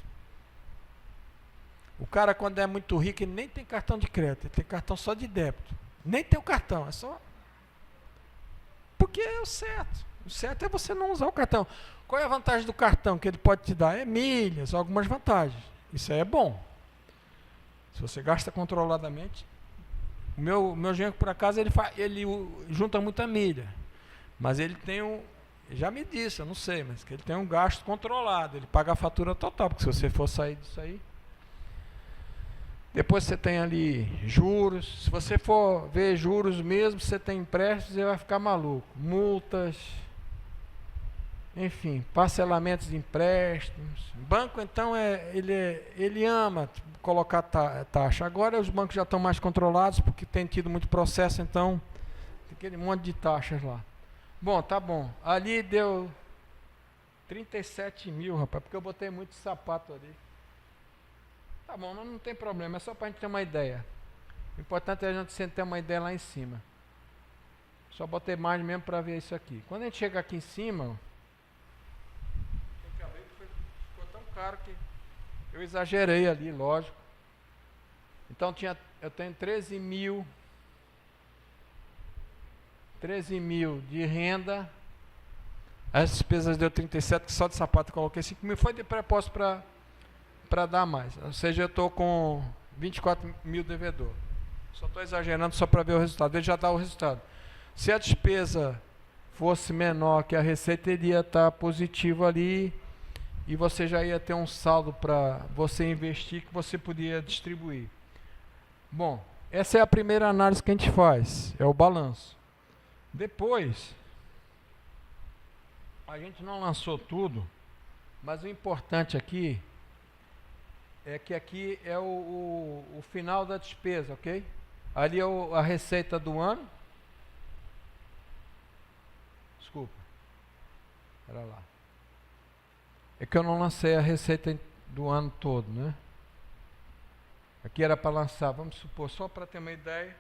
O cara, quando é muito rico, ele nem tem cartão de crédito, ele tem cartão só de débito. Nem tem o cartão, é só... Porque é o certo. O certo é você não usar o cartão. Qual é a vantagem do cartão que ele pode te dar? É milhas, algumas vantagens. Isso aí é bom. Se você gasta controladamente. O meu genro, por acaso, ele junta muita milha. Mas ele tem já me disse, eu não sei, mas que ele tem um gasto controlado. Ele paga a fatura total, porque se você for sair disso aí... Depois você tem ali juros. Se você for ver juros mesmo, você tem empréstimos, você vai ficar maluco. Multas, enfim, parcelamentos de empréstimos. Banco, então, ele ama colocar taxa. Agora os bancos já estão mais controlados, porque tem tido muito processo, então tem aquele monte de taxas lá. Bom, tá bom. Ali deu 37 mil, rapaz, porque eu botei muito sapato ali. Tá bom, não tem problema, é só para a gente ter uma ideia. O importante é a gente ter uma ideia lá em cima. Só botei mais mesmo para ver isso aqui. Quando a gente chega aqui em cima, ficou tão caro que eu exagerei ali, lógico. Então eu tenho 13 mil de renda. As despesas deu 37, que só de sapato eu coloquei 5 mil. Foi de propósito para dar mais. Ou seja, eu estou com 24 mil devedor. Só estou exagerando só para ver o resultado. Ele já dá o resultado. Se a despesa fosse menor que a receita, iria estar positivo ali e você já ia ter um saldo para você investir que você podia distribuir. Bom, essa é a primeira análise que a gente faz, é o balanço. Depois, a gente não lançou tudo, mas o importante aqui é que aqui é o final da despesa, ok? Ali é a receita do ano. Desculpa. Espera lá. É que eu não lancei a receita do ano todo, né? Aqui era para lançar, vamos supor, só para ter uma ideia.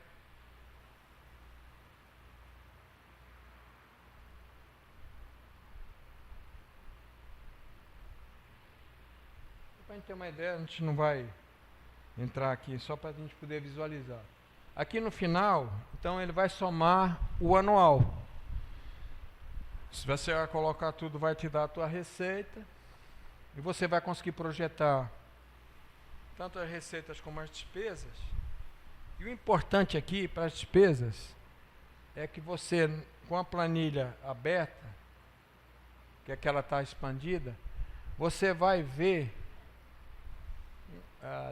Para a gente ter uma ideia, a gente não vai entrar aqui, só para a gente poder visualizar. Aqui no final, então ele vai somar o anual. Se você vai colocar tudo, vai te dar a tua receita. E você vai conseguir projetar tanto as receitas como as despesas. E o importante aqui para as despesas é que você, com a planilha aberta, que é que ela está expandida, você vai ver,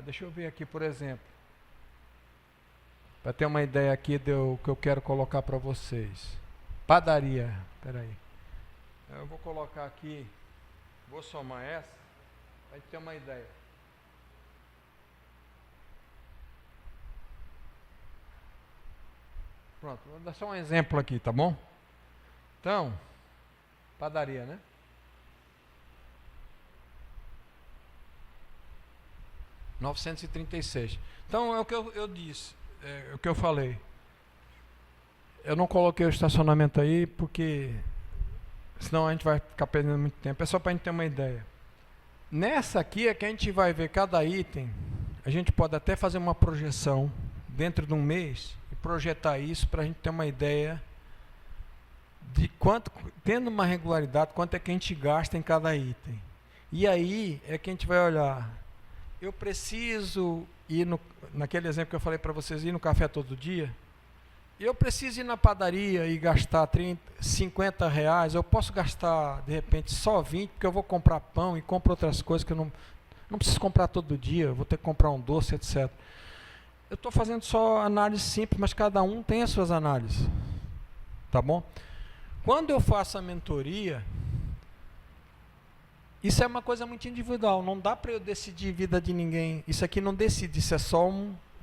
deixa eu ver aqui, por exemplo, para ter uma ideia aqui do que eu quero colocar para vocês. Padaria, espera aí. Eu vou colocar aqui, vou somar essa, para ter uma ideia. Pronto, vou dar só um exemplo aqui, tá bom? Então, padaria, né? R$ 936. Então, é o que eu disse, é o que eu falei. eu não coloquei o estacionamento aí porque senão a gente vai ficar perdendo muito tempo. É só para a gente ter uma ideia. Nessa aqui é que a gente vai ver cada item. A gente pode até fazer uma projeção dentro de um mês e projetar isso para a gente ter uma ideia de quanto, tendo uma regularidade, quanto é que a gente gasta em cada item. E aí é que a gente vai olhar. Eu preciso ir naquele exemplo que eu falei para vocês, ir no café todo dia. Eu preciso ir na padaria e gastar 30, 50 reais. Eu posso gastar, de repente, só 20, porque eu vou comprar pão e compro outras coisas que eu não preciso comprar todo dia. Eu vou ter que comprar um doce, etc. Eu estou fazendo só análise simples, mas cada um tem as suas análises. Tá bom? Quando eu faço a mentoria, isso é uma coisa muito individual. Não dá para eu decidir a vida de ninguém. Isso aqui não decide, isso é só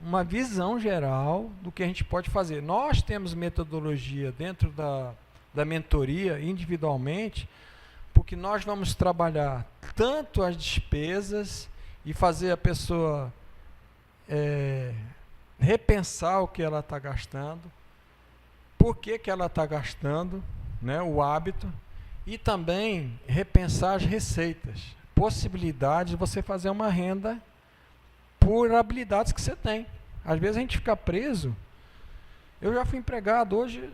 uma visão geral do que a gente pode fazer. Nós temos metodologia dentro da mentoria, individualmente, porque nós vamos trabalhar tanto as despesas e fazer a pessoa repensar o que ela está gastando, por que ela está gastando, né, o hábito, e também repensar as receitas, possibilidade de você fazer uma renda por habilidades que você tem. Às vezes a gente fica preso. Eu já fui empregado, hoje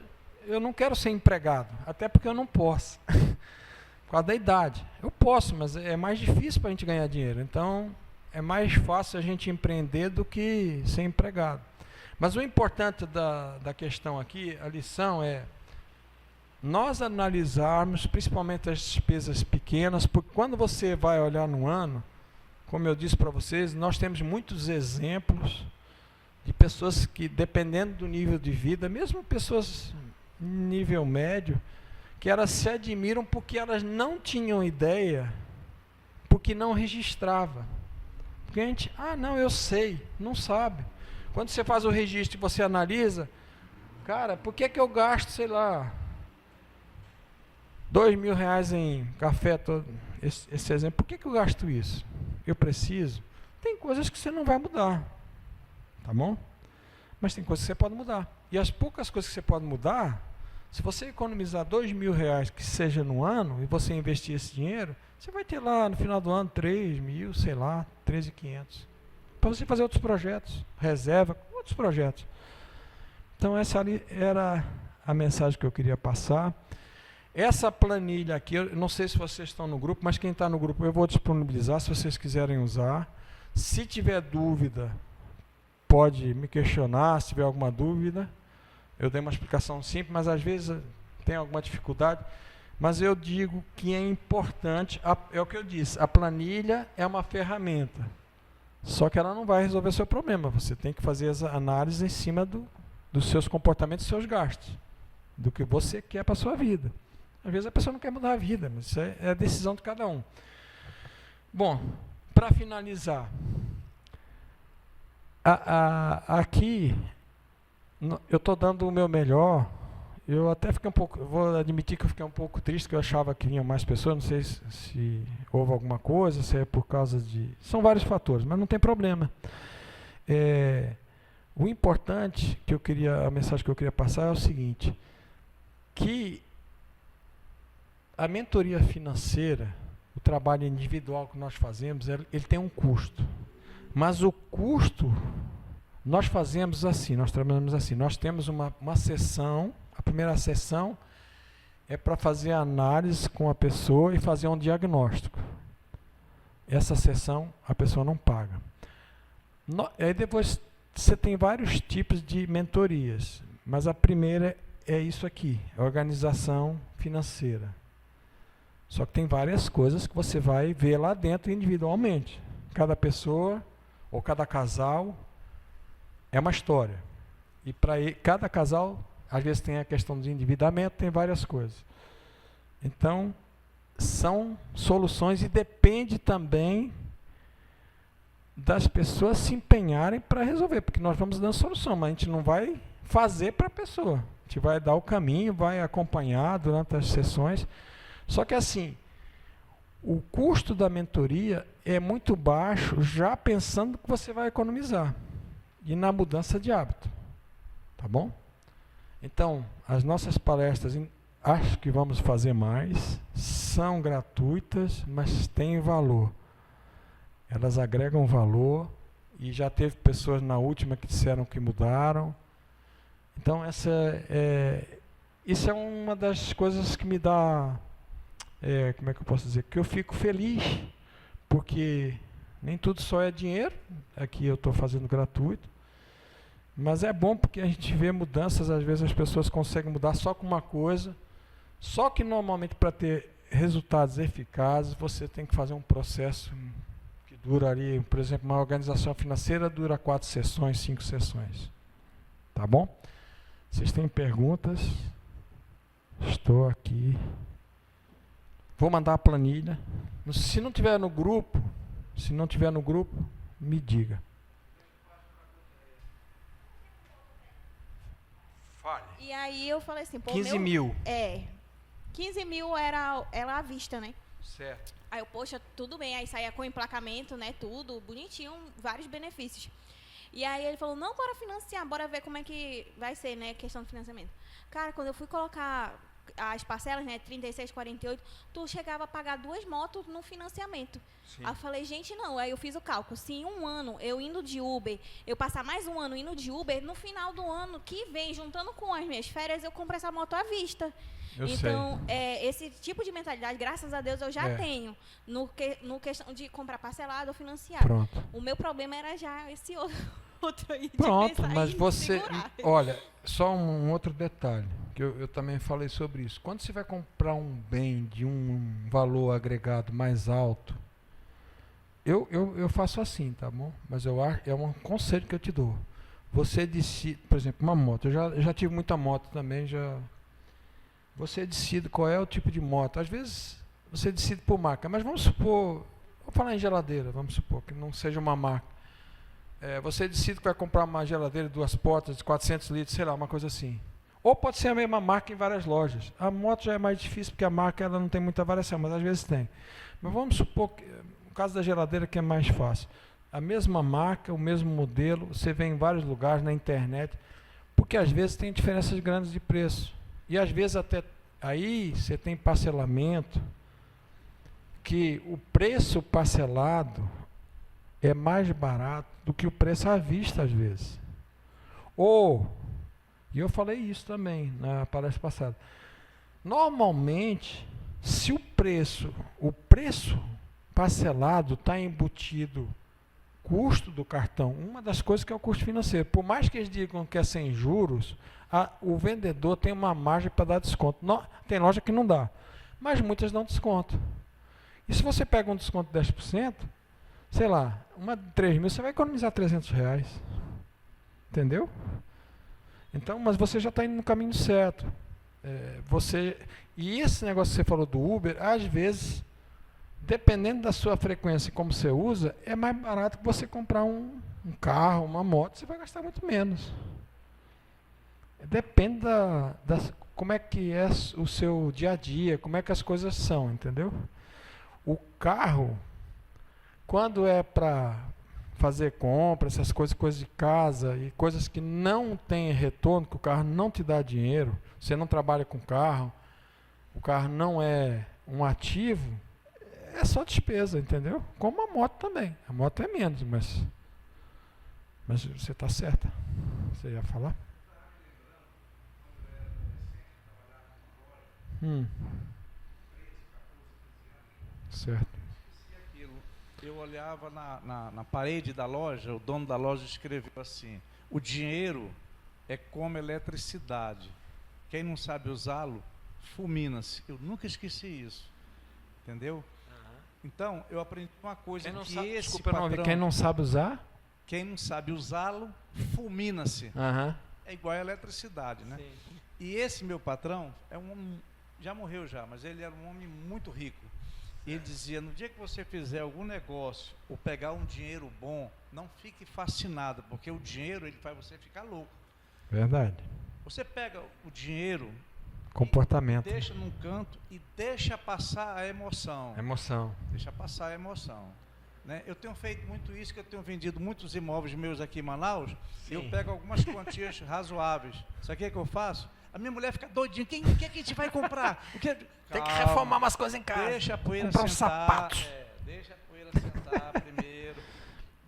eu não quero ser empregado, até porque eu não posso, por causa da idade. Eu posso, mas é mais difícil para a gente ganhar dinheiro, então é mais fácil a gente empreender do que ser empregado. Mas o importante da questão aqui, a lição é nós analisarmos principalmente as despesas pequenas, porque quando você vai olhar no ano, como eu disse para vocês, nós temos muitos exemplos de pessoas que, dependendo do nível de vida, mesmo pessoas nível médio, que elas se admiram porque elas não tinham ideia, porque não registrava. Porque a gente, não, eu sei, não sabe. Quando você faz o registro e você analisa, cara, por que eu gasto, sei lá, R$2.000 em café, esse exemplo, por que eu gasto isso? Eu preciso? Tem coisas que você não vai mudar, tá bom? Mas tem coisas que você pode mudar. E as poucas coisas que você pode mudar, se você economizar R$2.000, que seja no ano, e você investir esse dinheiro, você vai ter lá no final do ano 3.000, sei lá, 13.500. Para você fazer outros projetos, reserva, outros projetos. Então essa ali era a mensagem que eu queria passar. Essa planilha aqui, eu não sei se vocês estão no grupo, mas quem está no grupo eu vou disponibilizar, se vocês quiserem usar. Se tiver dúvida, pode me questionar, se tiver alguma dúvida. Eu dei uma explicação simples, mas às vezes tem alguma dificuldade. Mas eu digo que é importante, é o que eu disse, a planilha é uma ferramenta. Só que ela não vai resolver o seu problema. Você tem que fazer as análises em cima dos seus comportamentos e seus gastos. Do que você quer para a sua vida. Às vezes a pessoa não quer mudar a vida, mas isso é a decisão de cada um. Bom, para finalizar, aqui eu estou dando o meu melhor. Eu até fiquei um pouco, vou admitir que eu fiquei um pouco triste, que eu achava que vinham mais pessoas, não sei se houve alguma coisa, se é por causa de... São vários fatores, mas não tem problema. O importante, a mensagem que eu queria passar é o seguinte, que a mentoria financeira, o trabalho individual que nós fazemos, ele tem um custo. Mas o custo, nós fazemos assim, nós trabalhamos assim, nós temos uma sessão, a primeira sessão é para fazer a análise com a pessoa e fazer um diagnóstico. Essa sessão a pessoa não paga. Aí depois você tem vários tipos de mentorias, mas a primeira é isso aqui, a organização financeira. Só que tem várias coisas que você vai ver lá dentro individualmente. Cada pessoa ou cada casal é uma história. E para cada casal, às vezes tem a questão de endividamento, tem várias coisas. Então, são soluções e depende também das pessoas se empenharem para resolver, porque nós vamos dando solução, mas a gente não vai fazer para a pessoa. A gente vai dar o caminho, vai acompanhar durante as sessões. Só que assim, o custo da mentoria é muito baixo, já pensando que você vai economizar. E na mudança de hábito. Tá bom? Então, as nossas palestras, acho que vamos fazer mais, são gratuitas, mas têm valor. Elas agregam valor e já teve pessoas na última que disseram que mudaram. Então, isso é uma das coisas que me dá, como é que eu posso dizer, que eu fico feliz, porque nem tudo só é dinheiro, aqui eu estou fazendo gratuito, mas é bom porque a gente vê mudanças, às vezes as pessoas conseguem mudar só com uma coisa, só que normalmente para ter resultados eficazes, você tem que fazer um processo que duraria, por exemplo, uma organização financeira dura 4 sessões, 5 sessões. Tá bom? Vocês têm perguntas? Estou aqui. Vou mandar a planilha. Se não tiver no grupo, me diga. Fale. E aí eu falei assim, pô, 15 mil. 15 mil era ela à vista, né? Certo. Aí eu, poxa, tudo bem. Aí saía com emplacamento, né? Tudo bonitinho, vários benefícios. E aí ele falou, não, bora financiar, bora ver como é que vai ser, né? Questão de financiamento. Cara, quando eu fui colocar as parcelas, né? 36, 48, tu chegava a pagar 2 motos no financiamento. Sim. Aí eu falei, gente, não. Aí eu fiz o cálculo. Se em um ano eu indo de Uber, eu passar mais um ano indo de Uber, no final do ano que vem, juntando com as minhas férias, eu compro essa moto à vista. Então, esse tipo de mentalidade, graças a Deus, eu já tenho. No questão de comprar parcelado ou financiado. Pronto. O meu problema era já esse outro aí. Pronto, mas você... segurar. Olha, só um outro detalhe, que eu também falei sobre isso. Quando você vai comprar um bem de um valor agregado mais alto, eu faço assim, tá bom? Mas eu acho, é um conselho que eu te dou. Você decide, por exemplo, uma moto. Eu já tive muita moto também, Você decide qual é o tipo de moto. Às vezes, você decide por marca. Mas vamos supor... Vou falar em geladeira, vamos supor que não seja uma marca. Você decide que vai comprar uma geladeira de 2 portas, de 400 litros, sei lá, uma coisa assim. Ou pode ser a mesma marca em várias lojas. A moto já é mais difícil, porque a marca ela não tem muita variação, mas às vezes tem. Mas vamos supor que, no caso da geladeira, que é mais fácil. A mesma marca, o mesmo modelo, você vê em vários lugares, na internet, porque às vezes tem diferenças grandes de preço. E às vezes até aí você tem parcelamento, que o preço parcelado é mais barato do que o preço à vista às vezes. E eu falei isso também na palestra passada, normalmente, se o preço parcelado está embutido custo do cartão, uma das coisas que é o custo financeiro, por mais que eles digam que é sem juros, o vendedor tem uma margem para dar desconto. Tem loja que não dá, mas muitas dão desconto. E se você pega um desconto de 10%, sei lá, uma de 3 mil, você vai economizar R$300. Entendeu? Então, mas você já está indo no caminho certo. E esse negócio que você falou do Uber, às vezes, dependendo da sua frequência e como você usa, é mais barato que você comprar um carro, uma moto, você vai gastar muito menos. Depende como é que é o seu dia a dia, como é que as coisas são, entendeu? O carro, quando é para fazer compra, essas coisas de casa e coisas que não têm retorno, que o carro não te dá dinheiro, você não trabalha com carro, o carro não é um ativo, é só despesa, entendeu? Como a moto também. A moto é menos, mas você está certa. Você ia falar? Certo. Eu olhava na parede da loja, o dono da loja escreveu assim: o dinheiro é como eletricidade. Quem não sabe usá-lo, fulmina-se. Eu nunca esqueci isso. Entendeu? Então, eu aprendi uma coisa que esse patrão... Quem não sabe usar? Quem não sabe usá-lo, fulmina-se. É igual a eletricidade, né? Sim. E esse meu patrão é um homem, já morreu já, mas ele era um homem muito rico. E ele dizia, no dia que você fizer algum negócio ou pegar um dinheiro bom, não fique fascinado, porque o dinheiro ele faz você ficar louco. Verdade. Você pega o dinheiro, comportamento, deixa num canto e deixa passar a emoção. Emoção. Deixa passar a emoção. né? Eu tenho feito muito isso, que eu tenho vendido muitos imóveis meus aqui em Manaus, e eu pego algumas quantias razoáveis. Sabe o que eu faço? A minha mulher fica doidinha. O que é que a gente vai comprar? Tem que reformar umas coisas em casa. Deixa a poeira comprar sentar. Um sapato. Deixa a poeira sentar primeiro.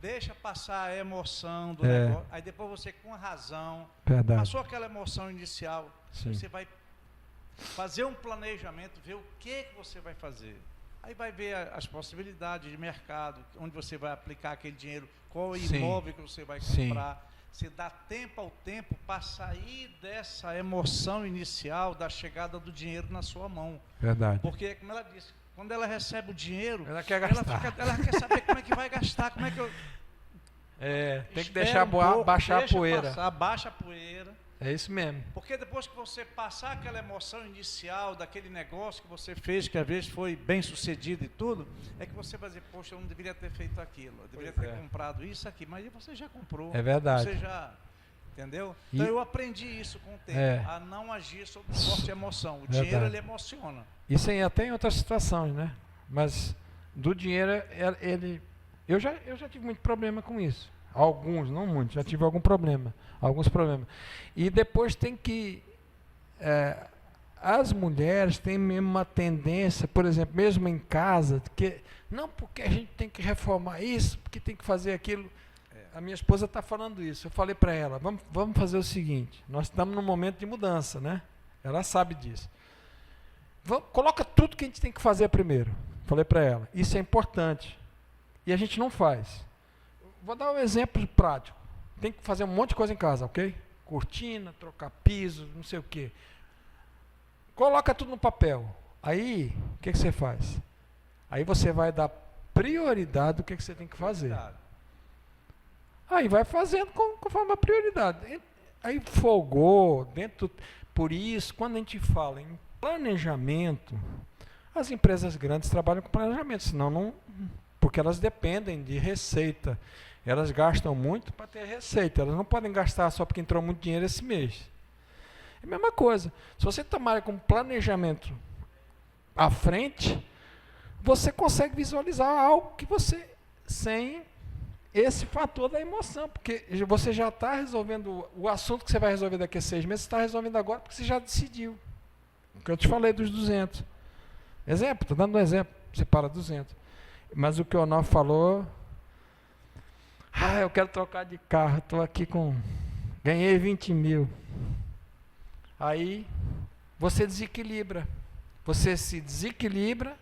Deixa passar a emoção do negócio. Aí depois você, com a razão, passou aquela emoção inicial, você vai fazer um planejamento, ver o que você vai fazer. Aí vai ver as possibilidades de mercado, onde você vai aplicar aquele dinheiro, qual o imóvel que você vai comprar. Você dá tempo ao tempo para sair dessa emoção inicial da chegada do dinheiro na sua mão. Verdade. Porque, como ela disse, quando ela recebe o dinheiro, ela quer gastar. Ela quer saber como é que vai gastar, como é que eu... tem que deixar baixar a poeira. Baixa a poeira. É isso mesmo. Porque depois que você passar aquela emoção inicial daquele negócio que você fez, que às vezes foi bem sucedido e tudo, é que você vai dizer, poxa, eu não deveria ter feito aquilo, eu deveria ter comprado isso aqui, mas você já comprou. É verdade. Você já, entendeu? Então eu aprendi isso com o tempo, a não agir sob forte emoção. O dinheiro, ele emociona. Isso aí até em outras situações, né? Mas do dinheiro, eu já tive muito problema com isso. Alguns, não muitos, já tive alguns problemas. E depois tem que... as mulheres têm mesmo uma tendência, por exemplo, mesmo em casa, que não, porque a gente tem que reformar isso, porque tem que fazer aquilo. A minha esposa está falando isso. Eu falei para ela, vamos fazer o seguinte, nós estamos num momento de mudança, né? Ela sabe disso. Coloca tudo que a gente tem que fazer primeiro. Falei para ela, isso é importante. E a gente não faz. Vou dar um exemplo prático. Tem que fazer um monte de coisa em casa, ok? Cortina, trocar piso, não sei o quê. Coloca tudo no papel. Aí, o que você faz? Aí você vai dar prioridade do que você tem que fazer. Aí vai fazendo conforme a prioridade. Aí folgou, por isso, quando a gente fala em planejamento, as empresas grandes trabalham com planejamento, senão não... Porque elas dependem de receita. Elas gastam muito para ter receita. Elas não podem gastar só porque entrou muito dinheiro esse mês. É a mesma coisa. Se você trabalha com planejamento à frente, você consegue visualizar algo que você, sem esse fator da emoção, porque você já está resolvendo o assunto que você vai resolver daqui a 6 meses, você está resolvendo agora porque você já decidiu. O que eu te falei dos 200. Exemplo, estou dando um exemplo. Você para 200. Mas o que o Onofre falou... eu quero trocar de carro, estou aqui ganhei 20 mil. Aí, você desequilibra. Você se desequilibra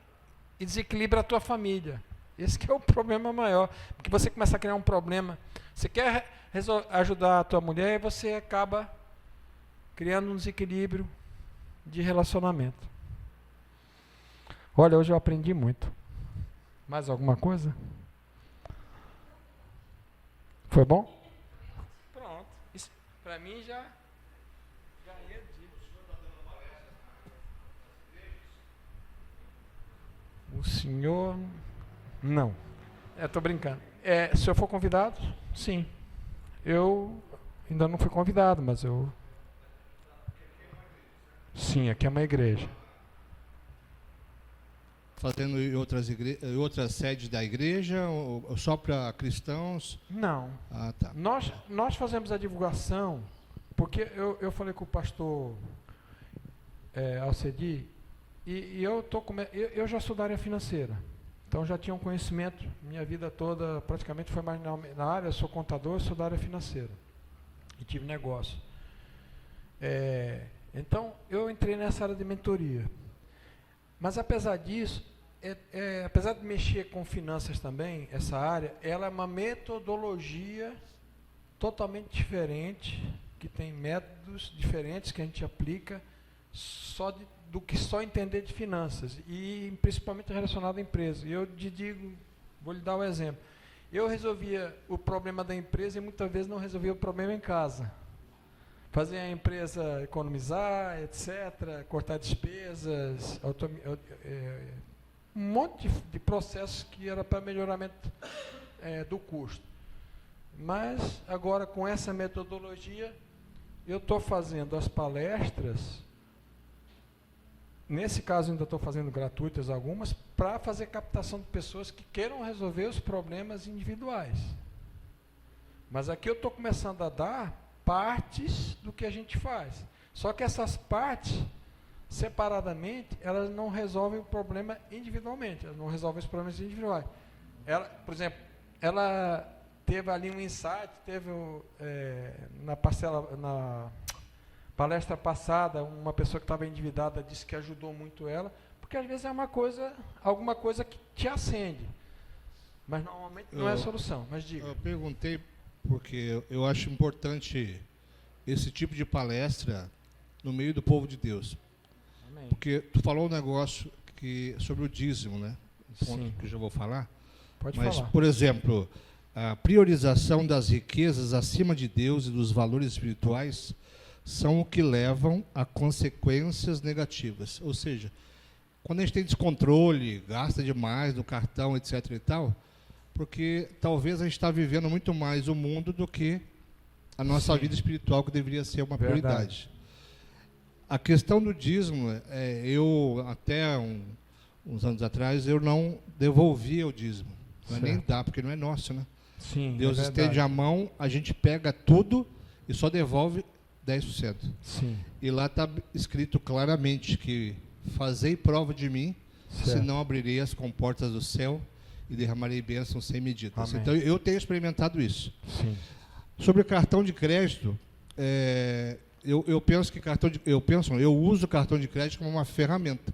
e desequilibra a tua família. Esse que é o problema maior. Porque você começa a criar um problema. Você quer ajudar a tua mulher e você acaba criando um desequilíbrio de relacionamento. Olha, hoje eu aprendi muito. Mais alguma coisa? Foi bom? Pronto. Isso, para mim, já ganhei o dia. O senhor... Não. Estou brincando. Se eu for convidado, sim. Eu ainda não fui convidado, mas eu... Sim, aqui é uma igreja. Fazendo em outras sedes da igreja, ou só para cristãos? Não. Tá. Nós fazemos a divulgação, porque eu falei com o pastor Alcedi, e eu já sou da área financeira. Então já tinha um conhecimento, minha vida toda praticamente foi mais na área, eu sou contador, sou da área financeira. E tive negócio. Então eu entrei nessa área de mentoria. Mas apesar disso, apesar de mexer com finanças também, essa área, ela é uma metodologia totalmente diferente, que tem métodos diferentes que a gente aplica do que só entender de finanças, e principalmente relacionado à empresa. E eu digo, vou lhe dar um exemplo. Eu resolvia o problema da empresa e muitas vezes não resolvia o problema em casa. Fazia a empresa economizar, etc., cortar despesas, um monte de processos que era para melhoramento do custo. Mas, agora, com essa metodologia, eu estou fazendo as palestras nesse caso ainda estou fazendo gratuitas algumas, para fazer captação de pessoas que queiram resolver os problemas individuais. Mas aqui eu estou começando a dar partes do que a gente faz. Só que essas partes, separadamente, elas não resolvem o problema individualmente, elas não resolvem os problemas individuais. Ela, por exemplo, ela teve ali um insight, teve na palestra passada, uma pessoa que estava endividada disse que ajudou muito ela, porque às vezes é alguma coisa que te acende, mas normalmente não é a solução. Mas diga. Eu perguntei porque eu acho importante esse tipo de palestra no meio do povo de Deus. Amém. Porque tu falou um negócio sobre o dízimo, né? Um ponto Sim. que eu já vou falar. Pode Mas, falar. por exemplo, a priorização das riquezas acima de Deus e dos valores espirituais são o que levam a consequências negativas. Ou seja, quando a gente tem descontrole, gasta demais no cartão, etc. e tal, porque talvez a gente está vivendo muito mais o mundo do que a nossa vida espiritual, que deveria ser uma prioridade. A questão do dízimo, eu até uns anos atrás, eu não devolvia o dízimo. Não é nem dá, porque não é nosso, né? Sim, Deus estende a mão, a gente pega tudo e só devolve 10%. Sim. E lá está escrito claramente que fazei prova de mim, senão abrirei as comportas do céu e derramarei bênçãos sem medidas. Amém. Então eu tenho experimentado isso. Sim. Sobre cartão de crédito, eu uso o cartão de crédito como uma ferramenta.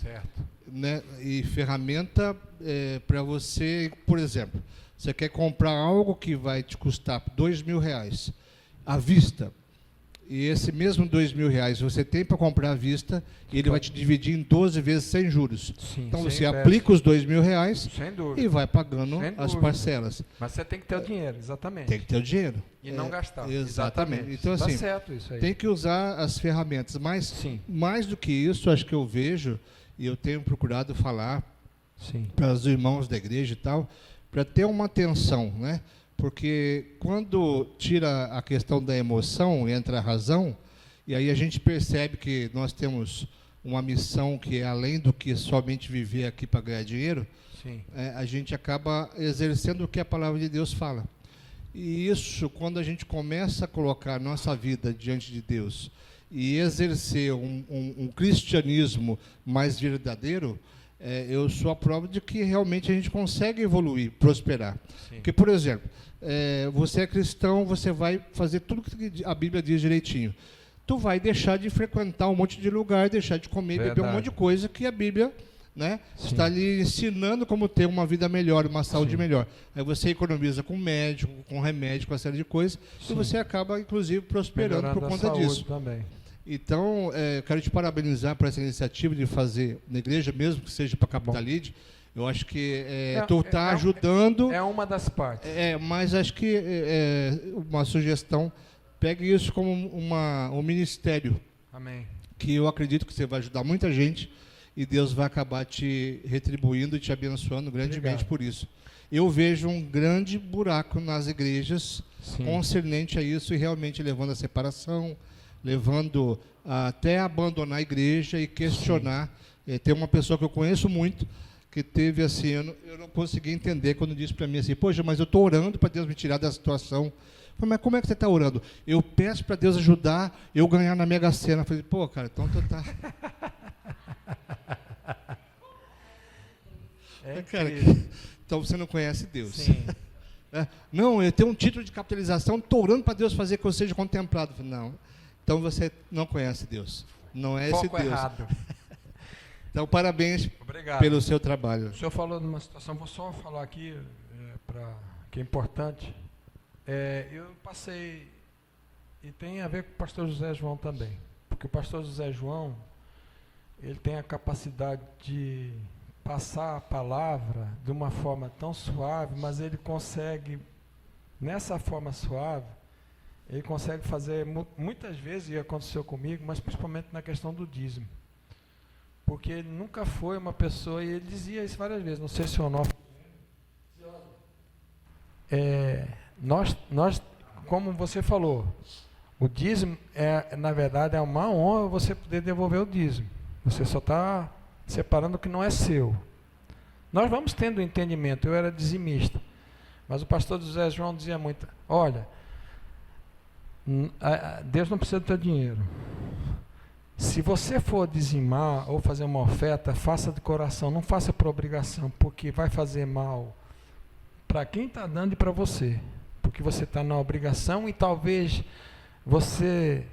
Certo. Né? E ferramenta para você, por exemplo, você quer comprar algo que vai te custar R$2.000 à vista, e esse mesmo R$2.000 você tem para comprar à vista, e ele vai te dividir em 12 vezes sem juros. Sim, então sem você inveja. aplica os R$2.000 Sem dúvida. e vai pagando Sem as dúvida. parcelas. Mas você tem que ter o dinheiro, exatamente. Tem que ter o dinheiro. E não gastar. Exatamente. Então, Tá assim, certo isso aí. tem que usar as ferramentas. Mas, Sim. mais do que isso, acho que eu vejo, e eu tenho procurado falar Sim. para os irmãos da igreja e tal, para ter uma atenção, né? Porque quando tira a questão da emoção, entra a razão, e aí a gente percebe que nós temos uma missão que é além do que somente viver aqui para ganhar dinheiro. Sim. A gente acaba exercendo o que a palavra de Deus fala. E isso, quando a gente começa a colocar a nossa vida diante de Deus e exercer um cristianismo mais verdadeiro, eu sou a prova de que realmente a gente consegue evoluir, prosperar. Sim. Porque, por exemplo, você é cristão, você vai fazer tudo que a Bíblia diz direitinho. Tu vai deixar de frequentar um monte de lugar, deixar de comer, beber um monte de coisa que a Bíblia, né, está lhe ensinando como ter uma vida melhor, uma saúde melhor. Aí você economiza com médico, com remédio, com uma série de coisas, e você acaba, inclusive, prosperando melhorando por conta disso. Também. Então, eu quero te parabenizar por essa iniciativa de fazer na igreja, mesmo que seja para Capital Lead. Eu acho que tu está ajudando. É uma das partes. Mas acho que uma sugestão, pegue isso como um ministério. Amém. Que eu acredito que você vai ajudar muita gente e Deus vai acabar te retribuindo e te abençoando grandemente por isso. Eu vejo um grande buraco nas igrejas concernente a isso e realmente levando a separação, levando até a abandonar a igreja e questionar. Tem uma pessoa que eu conheço muito que teve assim, eu não consegui entender quando disse para mim assim, poxa, mas eu estou orando para Deus me tirar da situação. Eu falei, mas como é que você está orando? Eu peço para Deus ajudar eu ganhar na Mega Sena. Eu falei, pô, cara, então tu tá... Cara, então você não conhece Deus. Sim. Não, eu tenho um título de capitalização, estou orando para Deus fazer que eu seja contemplado. Eu falei, não, então você não conhece Deus. Não é esse Deus. Errado. Então, parabéns pelo seu trabalho. O senhor falou de uma situação, vou só falar aqui, que é importante. Eu passei, e tem a ver com o pastor José João também, porque o pastor José João, ele tem a capacidade de passar a palavra de uma forma tão suave, mas ele consegue, nessa forma suave, ele consegue fazer muitas vezes, e aconteceu comigo, mas principalmente na questão do dízimo. Porque ele nunca foi uma pessoa, e ele dizia isso várias vezes, não sei se o nome... Nós, como você falou, o dízimo, na verdade, é uma honra você poder devolver o dízimo. Você só está separando o que não é seu. Nós vamos tendo entendimento. Eu era dizimista, mas o pastor José João dizia muito: olha, Deus não precisa do teu dinheiro. Se você for dizimar ou fazer uma oferta, faça de coração, não faça por obrigação, porque vai fazer mal para quem está dando e para você, porque você está na obrigação e talvez você,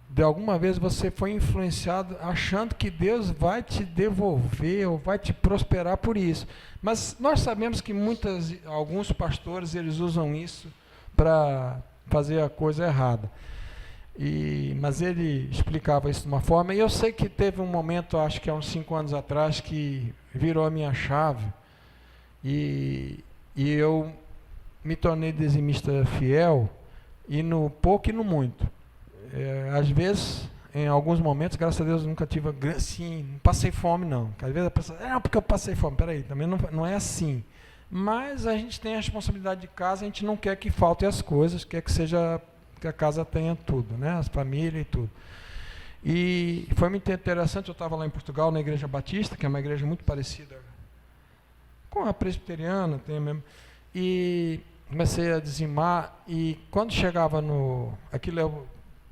de alguma vez, você foi influenciado achando que Deus vai te devolver ou vai te prosperar por isso. Mas nós sabemos que alguns pastores, eles usam isso para fazer a coisa errada. Mas ele explicava isso de uma forma, e eu sei que teve um momento, acho que há uns 5 anos atrás, que virou a minha chave, e eu me tornei dizimista fiel, e no pouco e no muito. Às vezes, em alguns momentos, graças a Deus, eu nunca tive, assim, não passei fome não. Às vezes a pessoa, porque eu passei fome, peraí, também não é assim. Mas a gente tem a responsabilidade de casa, a gente não quer que faltem as coisas, quer que a casa tenha tudo, né? As famílias e tudo. E foi muito interessante, eu estava lá em Portugal, na Igreja Batista, que é uma igreja muito parecida com a presbiteriana, tem mesmo, e comecei a dizimar, e quando chegava aquilo eu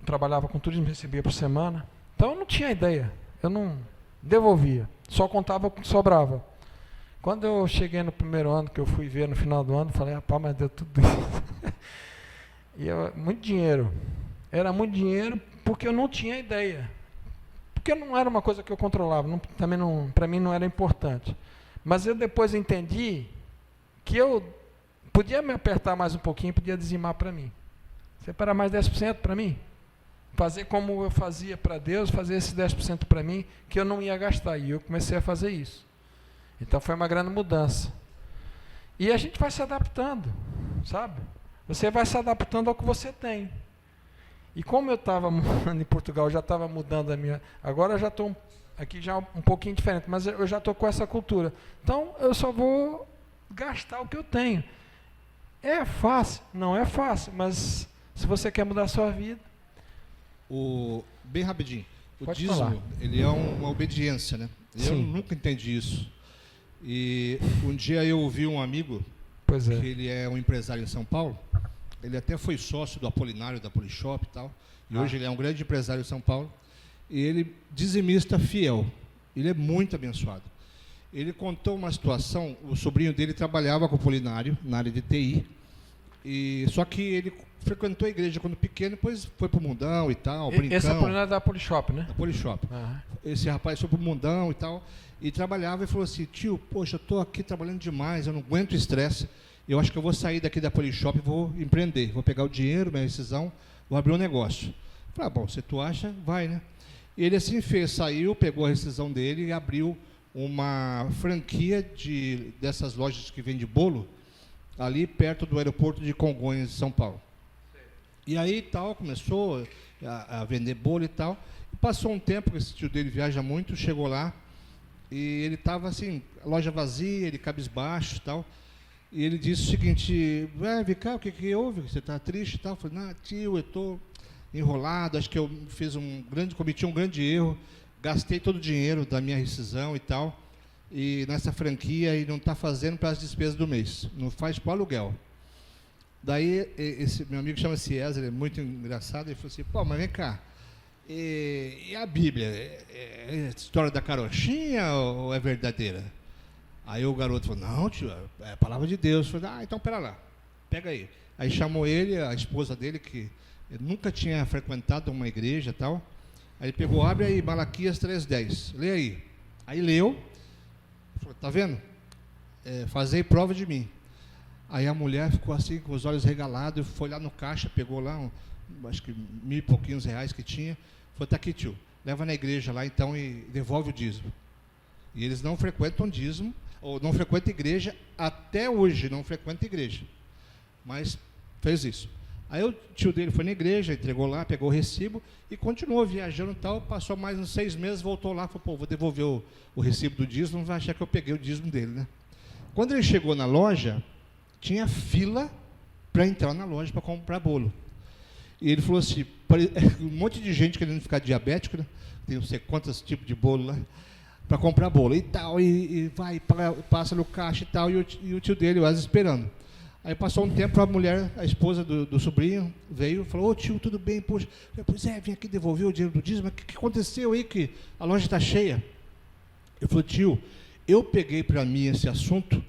trabalhava com turismo, recebia por semana, então eu não tinha ideia, eu não devolvia, só contava o que sobrava. Quando eu cheguei no primeiro ano, que eu fui ver no final do ano, falei, rapaz, mas deu tudo isso. E muito dinheiro. Era muito dinheiro porque eu não tinha ideia. Porque não era uma coisa que eu controlava, também para mim não era importante. Mas eu depois entendi que eu podia me apertar mais um pouquinho, podia dizimar para mim. Separar mais 10% para mim. Fazer como eu fazia para Deus, fazer esse 10% para mim, que eu não ia gastar. E eu comecei a fazer isso. Então foi uma grande mudança. E a gente vai se adaptando, sabe? Você vai se adaptando ao que você tem. E como eu estava morando em Portugal, já estava mudando a minha... Agora eu já estou aqui já um pouquinho diferente, mas eu já estou com essa cultura. Então eu só vou gastar o que eu tenho. É fácil? Não é fácil, mas se você quer mudar a sua vida... Bem rapidinho. O Pode dízimo, falar. ele é uma obediência, né? Eu nunca entendi isso. E um dia eu ouvi um amigo... Pois é. Que ele é um empresário em São Paulo, ele até foi sócio do Apolinário, da Polishop e tal, e hoje ele é um grande empresário em São Paulo, e ele, dizimista fiel, ele é muito abençoado. Ele contou uma situação, o sobrinho dele trabalhava com o Apolinário, na área de TI, só que ele frequentou a igreja quando pequeno, depois foi para o mundão e tal, brincando. Esse Apolinário é da Polishop, né? Da Polishop. Uhum. Esse rapaz foi para o mundão e tal, e trabalhava e falou assim, tio, poxa, eu estou aqui trabalhando demais, eu não aguento o estresse, eu acho que eu vou sair daqui da Polishop e vou empreender, vou pegar o dinheiro, minha rescisão, vou abrir um negócio. Falei, bom, se tu acha, vai, né? E ele assim fez, saiu, pegou a rescisão dele e abriu uma franquia dessas lojas que vende bolo, ali perto do aeroporto de Congonhas, São Paulo. E aí tal, começou a vender bolo e tal, e passou um tempo, esse tio dele viaja muito, chegou lá, e ele estava assim, a loja vazia, ele cabisbaixo e tal, e ele disse o seguinte, vem cá, o que houve? Você está triste e tal? Eu falei, não, tio, eu estou enrolado, acho que eu cometi um grande erro, gastei todo o dinheiro da minha rescisão e tal, e nessa franquia, e não está fazendo para as despesas do mês, não faz para o aluguel. Daí, esse meu amigo chama-se César, ele é muito engraçado, ele falou assim, pô, mas vem cá, e a Bíblia, é história da carochinha ou é verdadeira? Aí o garoto falou, não, tio, é a palavra de Deus. Eu falei, então pera lá, pega aí. Aí chamou ele, a esposa dele, que nunca tinha frequentado uma igreja e tal. Aí ele pegou, abre aí, Malaquias 3:10, lê aí. Aí leu, falou, tá vendo? Fazei prova de mim. Aí a mulher ficou assim, com os olhos regalados, foi lá no caixa, pegou lá, acho que 1.000 e pouquinhos reais que tinha, falou, tá aqui, tio, leva na igreja lá então e devolve o dízimo. E eles não frequentam dízimo, ou não frequentam igreja, até hoje não frequentam igreja. Mas fez isso. Aí o tio dele foi na igreja, entregou lá, pegou o recibo e continuou viajando e tal, passou mais uns 6 meses, voltou lá, falou, pô, vou devolver o recibo do dízimo, não vai achar que eu peguei o dízimo dele, né? Quando ele chegou na loja, tinha fila para entrar na loja para comprar bolo. E ele falou assim, um monte de gente querendo ficar diabético, né? Tem não sei quantos tipos de bolo lá, para comprar bolo e tal, e vai, passa no caixa e tal, e o tio dele, o Asa, esperando. Aí passou um tempo, a mulher, a esposa do sobrinho, veio e falou, ô tio, tudo bem? Poxa, pois é, vim aqui devolver o dinheiro do dízimo, o que aconteceu aí que a loja está cheia? Eu falei, tio, eu peguei para mim esse assunto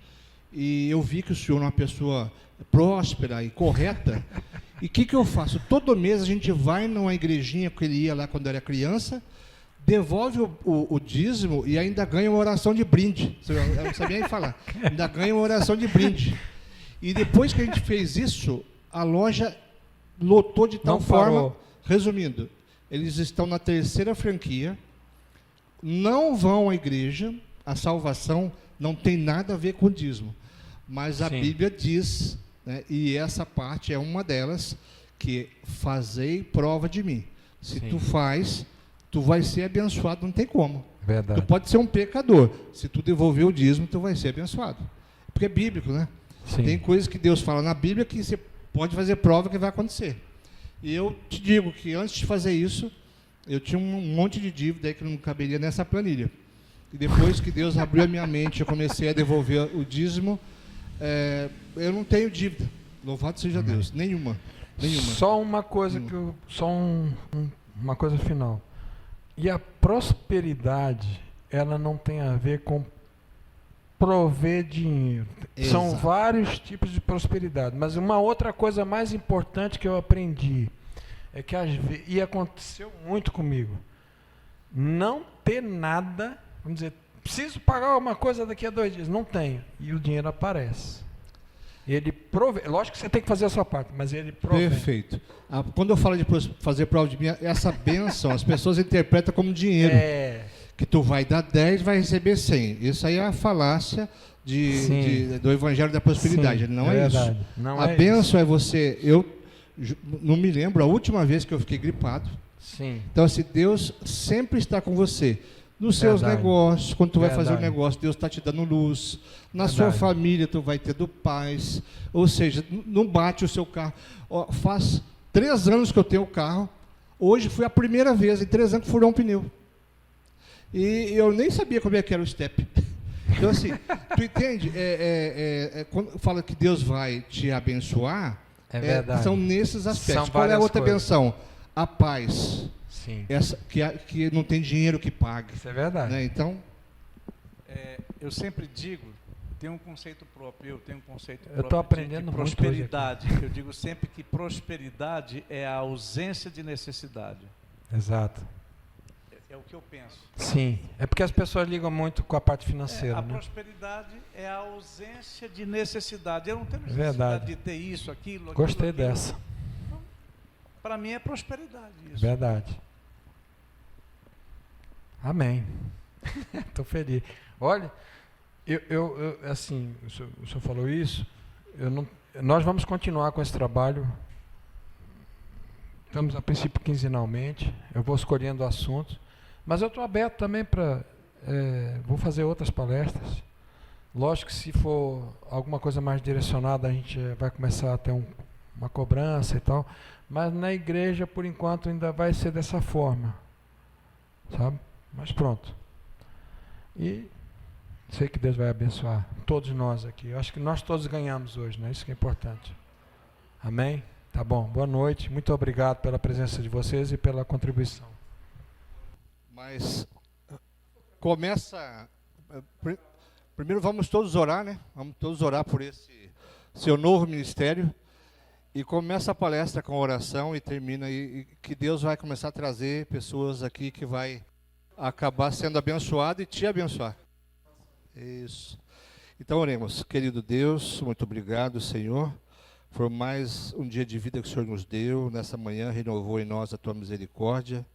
e eu vi que o senhor é uma pessoa próspera e correta, e o que eu faço? Todo mês a gente vai numa igrejinha que ele ia lá quando era criança, devolve o dízimo e ainda ganha uma oração de brinde. Eu não sabia nem falar. Ainda ganha uma oração de brinde. E depois que a gente fez isso, a loja lotou de tal forma. Resumindo, eles estão na 3ª franquia, não vão à igreja, a salvação não tem nada a ver com o dízimo. Mas a Bíblia diz, né, e essa parte é uma delas, que fazei prova de mim. Se tu faz, tu vai ser abençoado, não tem como. Verdade. Tu pode ser um pecador. Se tu devolver o dízimo, tu vai ser abençoado. Porque é bíblico, né? Sim. Tem coisas que Deus fala na Bíblia que você pode fazer prova que vai acontecer. E eu te digo que antes de fazer isso, eu tinha um monte de dívida aí que não caberia nessa planilha. E depois que Deus abriu a minha mente, eu comecei a devolver o dízimo, eu não tenho dívida. Louvado seja Deus. Nenhuma. Só uma coisa uma coisa final. E a prosperidade, ela não tem a ver com prover dinheiro. Exato. São vários tipos de prosperidade. Mas uma outra coisa mais importante que eu aprendi é que e aconteceu muito comigo, não ter nada, vamos dizer, preciso pagar uma coisa daqui a 2 dias, não tenho, e o dinheiro aparece. Ele provê, lógico que você tem que fazer a sua parte, mas ele provê. Perfeito. Quando eu falo de fazer prova de mim, essa bênção, as pessoas interpretam como dinheiro. Que tu vai dar 10, vai receber 100. Isso aí é a falácia do Evangelho da Prosperidade. Sim, não é isso. Não a bênção é você... Eu não me lembro a última vez que eu fiquei gripado. Sim. Então, assim, Deus sempre está com você. Nos seus negócios, quando tu vai fazer um negócio, Deus está te dando luz. Na sua família, tu vai tendo paz. Ou seja, não bate o seu carro. Faz 3 anos que eu tenho o carro. Hoje foi a primeira vez em 3 anos que furou um pneu. E eu nem sabia como é que era o step. Então, assim, tu entende? Quando fala que Deus vai te abençoar, são nesses aspectos. Qual é a outra benção? A paz. Sim. Essa, que não tem dinheiro que pague. Isso é verdade. Né? Então, eu sempre digo, tem um conceito próprio, eu tenho um conceito próprio. Eu estou aprendendo de prosperidade. Eu digo sempre que prosperidade é a ausência de necessidade. Exato. É o que eu penso. Sim, é porque as pessoas ligam muito com a parte financeira. A prosperidade é a ausência de necessidade. Eu não tenho necessidade de ter isso, aquilo. Gostei dessa. Então, para mim é prosperidade isso. Verdade. Amém. Estou feliz. Olha, eu assim, o senhor falou isso, nós vamos continuar com esse trabalho. Estamos a princípio quinzenalmente, eu vou escolhendo assuntos. Mas eu estou aberto também para... vou fazer outras palestras. Lógico que se for alguma coisa mais direcionada, a gente vai começar a ter uma cobrança e tal. Mas na igreja, por enquanto, ainda vai ser dessa forma. Sabe? Mas pronto. E sei que Deus vai abençoar todos nós aqui. Eu acho que nós todos ganhamos hoje, né? Isso que é importante. Amém? Tá bom. Boa noite. Muito obrigado pela presença de vocês e pela contribuição. Mas começa... Primeiro vamos todos orar, né? Vamos todos orar por esse seu novo ministério. E começa a palestra com oração e termina. E que Deus vai começar a trazer pessoas aqui que vai acabar sendo abençoado e te abençoar. Isso. Então oremos. Querido Deus, muito obrigado, Senhor, por mais um dia de vida que o Senhor nos deu. Nessa manhã renovou em nós a Tua misericórdia.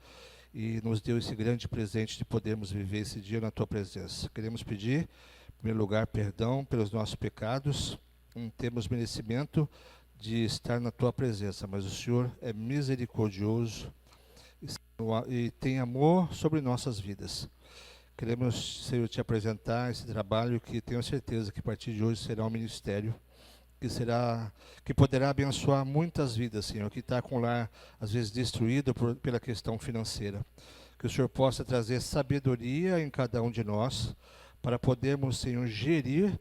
E nos deu esse grande presente de podermos viver esse dia na Tua presença. Queremos pedir, em primeiro lugar, perdão pelos nossos pecados. Não temos merecimento de estar na Tua presença, mas o Senhor é misericordioso e tem amor sobre nossas vidas. Queremos, Senhor, Te apresentar esse trabalho que tenho certeza que a partir de hoje será um ministério que poderá abençoar muitas vidas, Senhor, que está com o lar, às vezes, destruído pela questão financeira. Que o Senhor possa trazer sabedoria em cada um de nós, para podermos, Senhor, gerir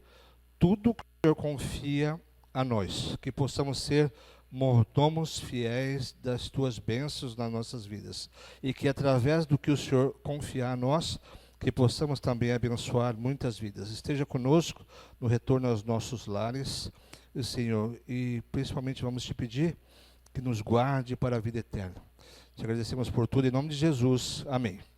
tudo que o Senhor confia a nós. Que possamos ser mordomos fiéis das tuas bênçãos nas nossas vidas. E que através do que o Senhor confiar a nós, que possamos também abençoar muitas vidas. Esteja conosco no retorno aos nossos lares, Senhor, e principalmente vamos te pedir que nos guarde para a vida eterna. Te agradecemos por tudo, em nome de Jesus. Amém.